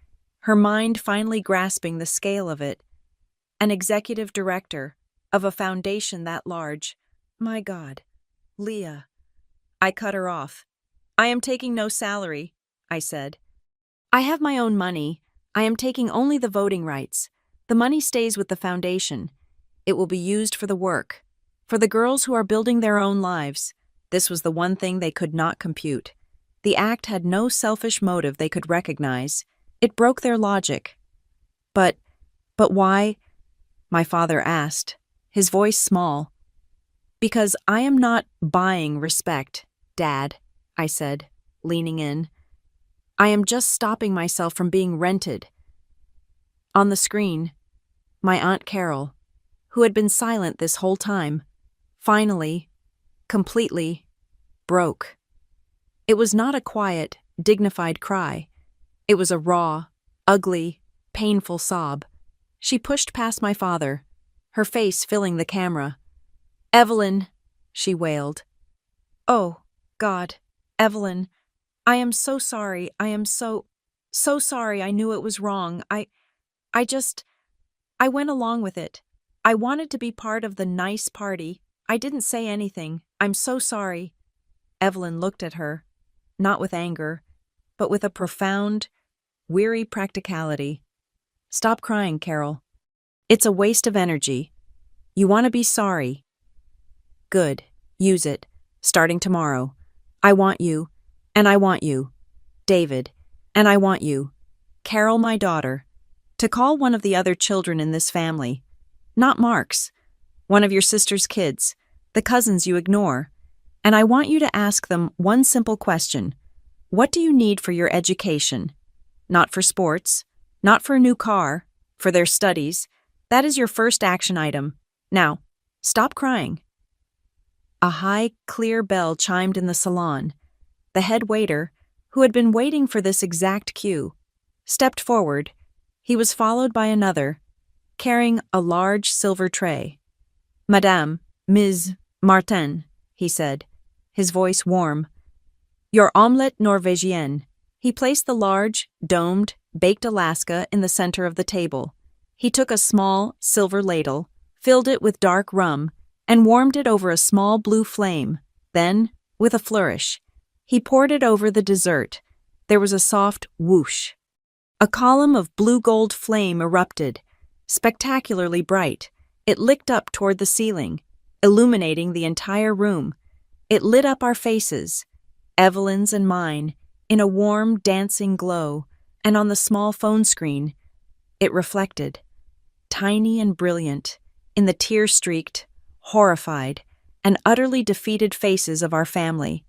her mind finally grasping the scale of it. An executive director of a foundation that large. My God, Leah. I cut her off. "I am taking no salary," I said. "I have my own money. I am taking only the voting rights. The money stays with the foundation. It will be used for the work, for the girls who are building their own lives." This was the one thing they could not compute. The act had no selfish motive they could recognize. It broke their logic. But why?" my father asked, his voice small. "Because I am not buying respect, Dad," I said, leaning in. "I am just stopping myself from being rented." On the screen, my Aunt Carol, who had been silent this whole time, finally, completely, broke. It was not a quiet, dignified cry. It was a raw, ugly, painful sob. She pushed past my father, her face filling the camera. "Evelyn," she wailed. "Oh, God, Evelyn, I am so sorry. I am so sorry. I knew it was wrong. I went along with it. I wanted to be part of the nice party. I didn't say anything. I'm so sorry." Evelyn looked at her, not with anger, but with a profound, weary practicality. "Stop crying, Carol. It's a waste of energy. You want to be sorry. Good. Use it. Starting tomorrow. I want you, and I want you, David, and I want you, Carol, my daughter, to call one of the other children in this family, not Mark's, one of your sister's kids, the cousins you ignore, and I want you to ask them one simple question. What do you need for your education? Not for sports, not for a new car, for their studies. That is your first action item. Now, stop crying." A high, clear bell chimed in the salon. The head waiter, who had been waiting for this exact cue, stepped forward. He was followed by another, carrying a large silver tray. "Madame, Ms. Martin," he said, his voice warm. "Your omelette norvégienne." He placed the large, domed, baked Alaska in the center of the table. He took a small, silver ladle, filled it with dark rum, and warmed it over a small blue flame. Then, with a flourish, he poured it over the dessert. There was a soft whoosh. A column of blue-gold flame erupted, spectacularly bright. It licked up toward the ceiling, illuminating the entire room. It lit up our faces, Evelyn's and mine, in a warm, dancing glow, and on the small phone screen, it reflected, tiny and brilliant, in the tear-streaked, horrified, and utterly defeated faces of our family.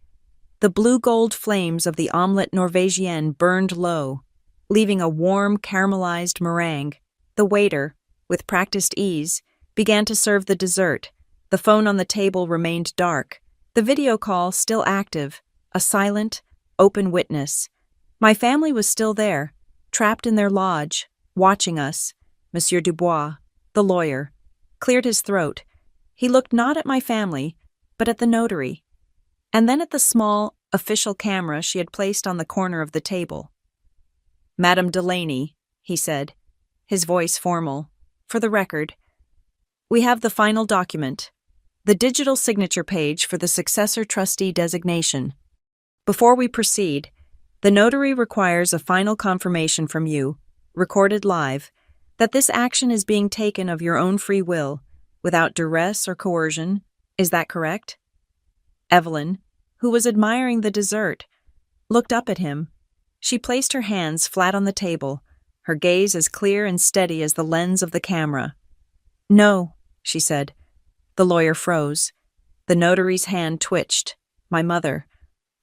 The blue-gold flames of the omelette norvégienne burned low, leaving a warm, caramelized meringue. The waiter, with practiced ease, began to serve the dessert. The phone on the table remained dark, the video call still active, a silent, open witness. My family was still there, trapped in their lodge, watching us. Monsieur Dubois, the lawyer, cleared his throat. He looked not at my family, but at the notary, and then at the small, official camera she had placed on the corner of the table. "Madame Delaney," he said, his voice formal, "for the record, we have the final document, the digital signature page for the successor trustee designation. Before we proceed, the notary requires a final confirmation from you, recorded live, that this action is being taken of your own free will, without duress or coercion. Is that correct?" Evelyn, who was admiring the dessert, looked up at him. She placed her hands flat on the table, her gaze as clear and steady as the lens of the camera. "No," she said. The lawyer froze. The notary's hand twitched. My mother,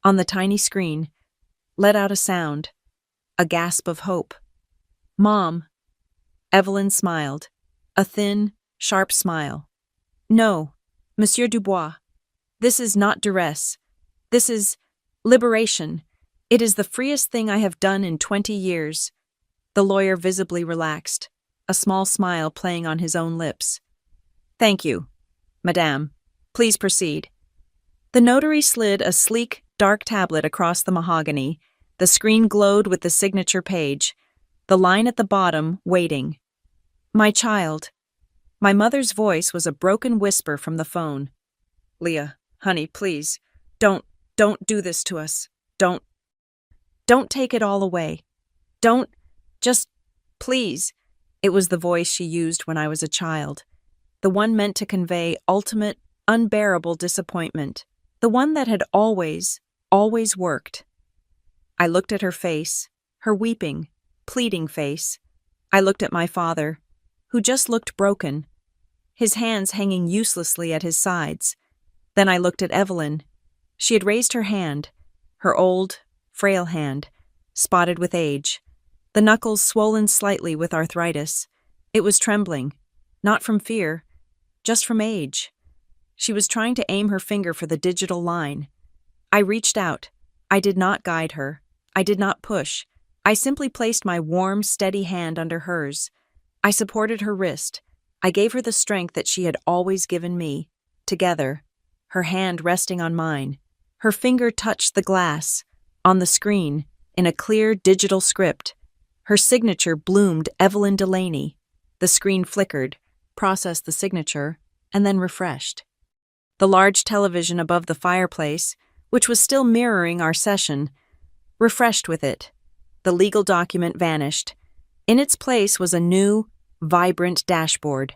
on the tiny screen, let out a sound, a gasp of hope. "Mom." Evelyn smiled, a thin, sharp smile. "No, Monsieur Dubois, this is not duress. This is liberation. It is the freest thing I have done in 20 years. The lawyer visibly relaxed, a small smile playing on his own lips. "Thank you, Madame. Please proceed." The notary slid a sleek, dark tablet across the mahogany. The screen glowed with the signature page, the line at the bottom waiting. "My child." My mother's voice was a broken whisper from the phone. "Leah, honey, please, don't do this to us. Don't take it all away. Just, please." It was the voice she used when I was a child, the one meant to convey ultimate, unbearable disappointment, the one that had always worked. I looked at her face, her weeping, pleading face. I looked at my father, who just looked broken, his hands hanging uselessly at his sides. Then I looked at Evelyn. She had raised her hand, her old, frail hand, spotted with age, the knuckles swollen slightly with arthritis. It was trembling, not from fear, just from age. She was trying to aim her finger for the digital line. I reached out. I did not guide her. I did not push. I simply placed my warm, steady hand under hers. I supported her wrist. I gave her the strength that she had always given me. Together, her hand resting on mine. Her finger touched the glass. On the screen, in a clear digital script, her signature bloomed Evelyn Delaney. The screen flickered, processed the signature, and then refreshed. The large television above the fireplace, which was still mirroring our session, refreshed with it. The legal document vanished. In its place was a new, vibrant dashboard.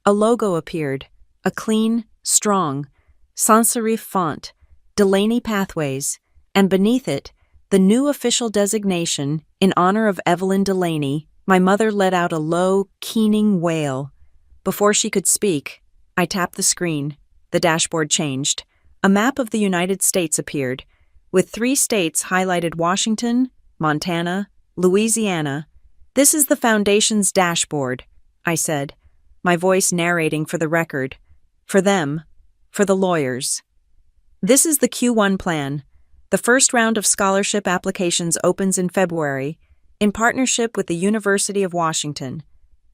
A logo appeared, a clean, strong, sans serif font, Delaney Pathways, and beneath it, the new official designation in honor of Evelyn Delaney. My mother let out a low, keening wail. Before she could speak, I tapped the screen. The dashboard changed. A map of the United States appeared, with 3 states highlighted: Washington, Montana, Louisiana. "This is the Foundation's dashboard," I said, my voice narrating for the record. For them, for the lawyers. "This is the Q1 plan. The first round of scholarship applications opens in February. In partnership with the University of Washington,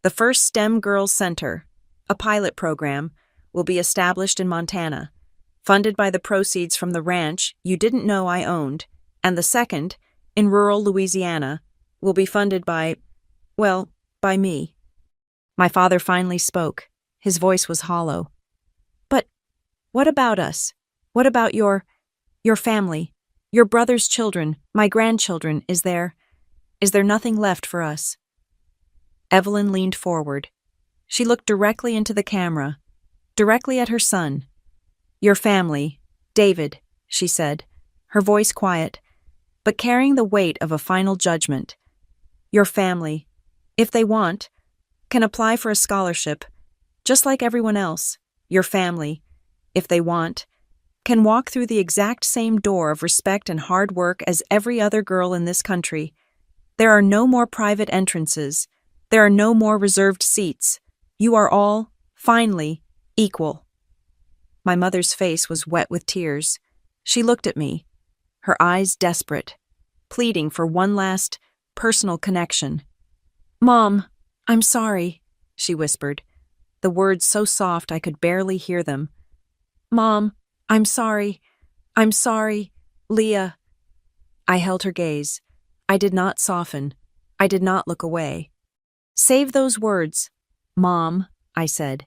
the first STEM Girls Center, a pilot program, will be established in Montana, funded by the proceeds from the ranch you didn't know I owned, and the second, in rural Louisiana, will be funded by, well, by me. My father finally spoke. His voice was hollow. But what about us? What about your family? Your brother's children, my grandchildren, is there nothing left for us? Evelyn leaned forward. She looked directly into the camera, directly at her son. Your family, David, she said, her voice quiet, but carrying the weight of a final judgment. Your family, if they want, can apply for a scholarship, just like everyone else. Your family, if they want, can walk through the exact same door of respect and hard work as every other girl in this country. There are no more private entrances. There are no more reserved seats. You are all, finally, equal. My mother's face was wet with tears. She looked at me, her eyes desperate, pleading for one last, personal connection. "Mom, I'm sorry," she whispered, the words so soft I could barely hear them. "Mom, I'm sorry. I'm sorry, Leah." I held her gaze. I did not soften. I did not look away. "Save those words, Mom," I said.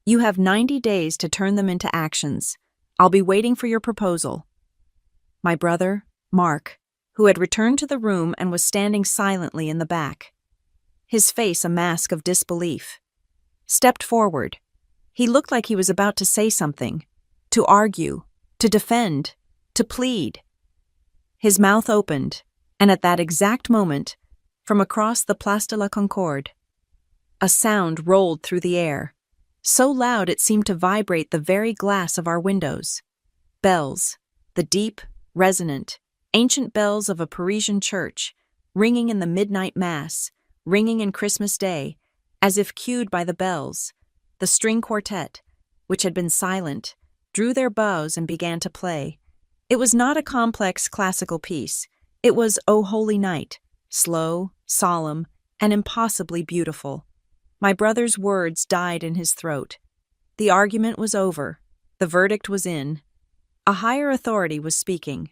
"You have 90 days to turn them into actions. I'll be waiting for your proposal." My brother, Mark, who had returned to the room and was standing silently in the back, his face a mask of disbelief, stepped forward. He looked like he was about to say something, to argue, to defend, to plead. His mouth opened, and at that exact moment, from across the Place de la Concorde, a sound rolled through the air, so loud it seemed to vibrate the very glass of our windows. Bells, the deep, resonant, ancient bells of a Parisian church, ringing in the midnight mass, ringing in Christmas Day, as if cued by the bells. The string quartet, which had been silent, drew their bows and began to play. It was not a complex classical piece. It was O Holy Night, slow, solemn, and impossibly beautiful. My brother's words died in his throat. The argument was over. The verdict was in. A higher authority was speaking.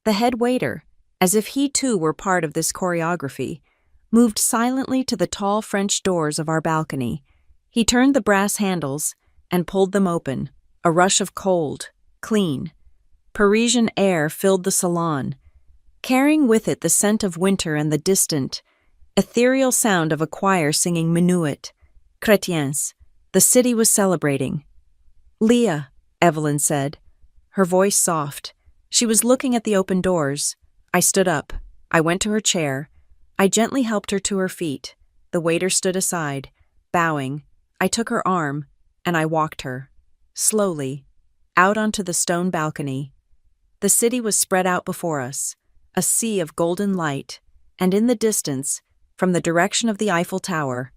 The head waiter, as if he too were part of this choreography, moved silently to the tall French doors of our balcony. He turned the brass handles and pulled them open. A rush of cold, clean, Parisian air filled the salon, carrying with it the scent of winter and the distant, ethereal sound of a choir singing Minuet, Chrétiens. The city was celebrating. "Leah," Evelyn said, her voice soft. She was looking at the open doors. I stood up. I went to her chair. I gently helped her to her feet. The waiter stood aside, bowing. I took her arm, and I walked her, slowly, out onto the stone balcony. The city was spread out before us, a sea of golden light, and in the distance, from the direction of the Eiffel Tower,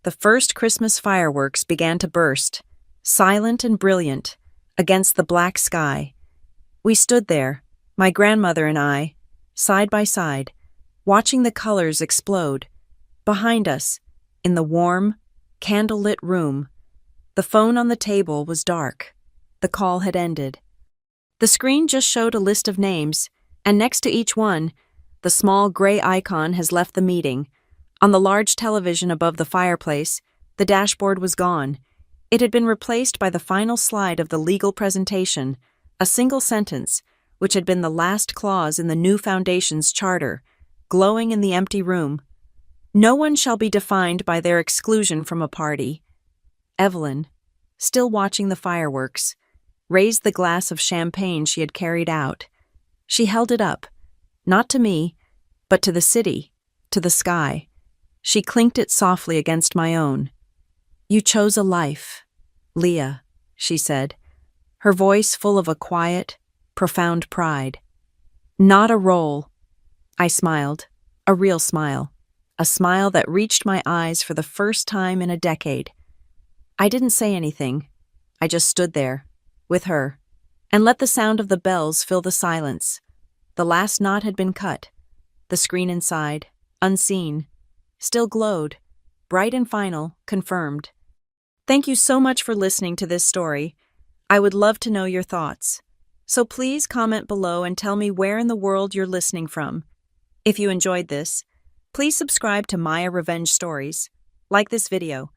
the first Christmas fireworks began to burst, silent and brilliant, against the black sky. We stood there, my grandmother and I, side by side, watching the colors explode. Behind us, in the warm, candle-lit room, the phone on the table was dark. The call had ended. The screen just showed a list of names, and next to each one, the small gray icon has left the meeting. On the large television above the fireplace, the dashboard was gone. It had been replaced by the final slide of the legal presentation, a single sentence, which had been the last clause in the new foundation's charter, glowing in the empty room. "No one shall be defined by their exclusion from a party." Evelyn, still watching the fireworks, raised the glass of champagne she had carried out. She held it up, not to me, but to the city, to the sky. She clinked it softly against my own. "You chose a life, Leah," she said, her voice full of a quiet, profound pride. "Not a role." I smiled, a real smile, a smile that reached my eyes for the first time in a decade. I didn't say anything. I just stood there, with her, and let the sound of the bells fill the silence. The last knot had been cut. The screen inside, unseen, still glowed, bright and final, confirmed. Thank you so much for listening to this story. I would love to know your thoughts. So please comment below and tell me where in the world you're listening from. If you enjoyed this, please subscribe to Maya Revenge Stories, like this video,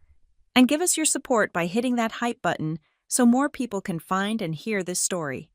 and give us your support by hitting that hype button so more people can find and hear this story.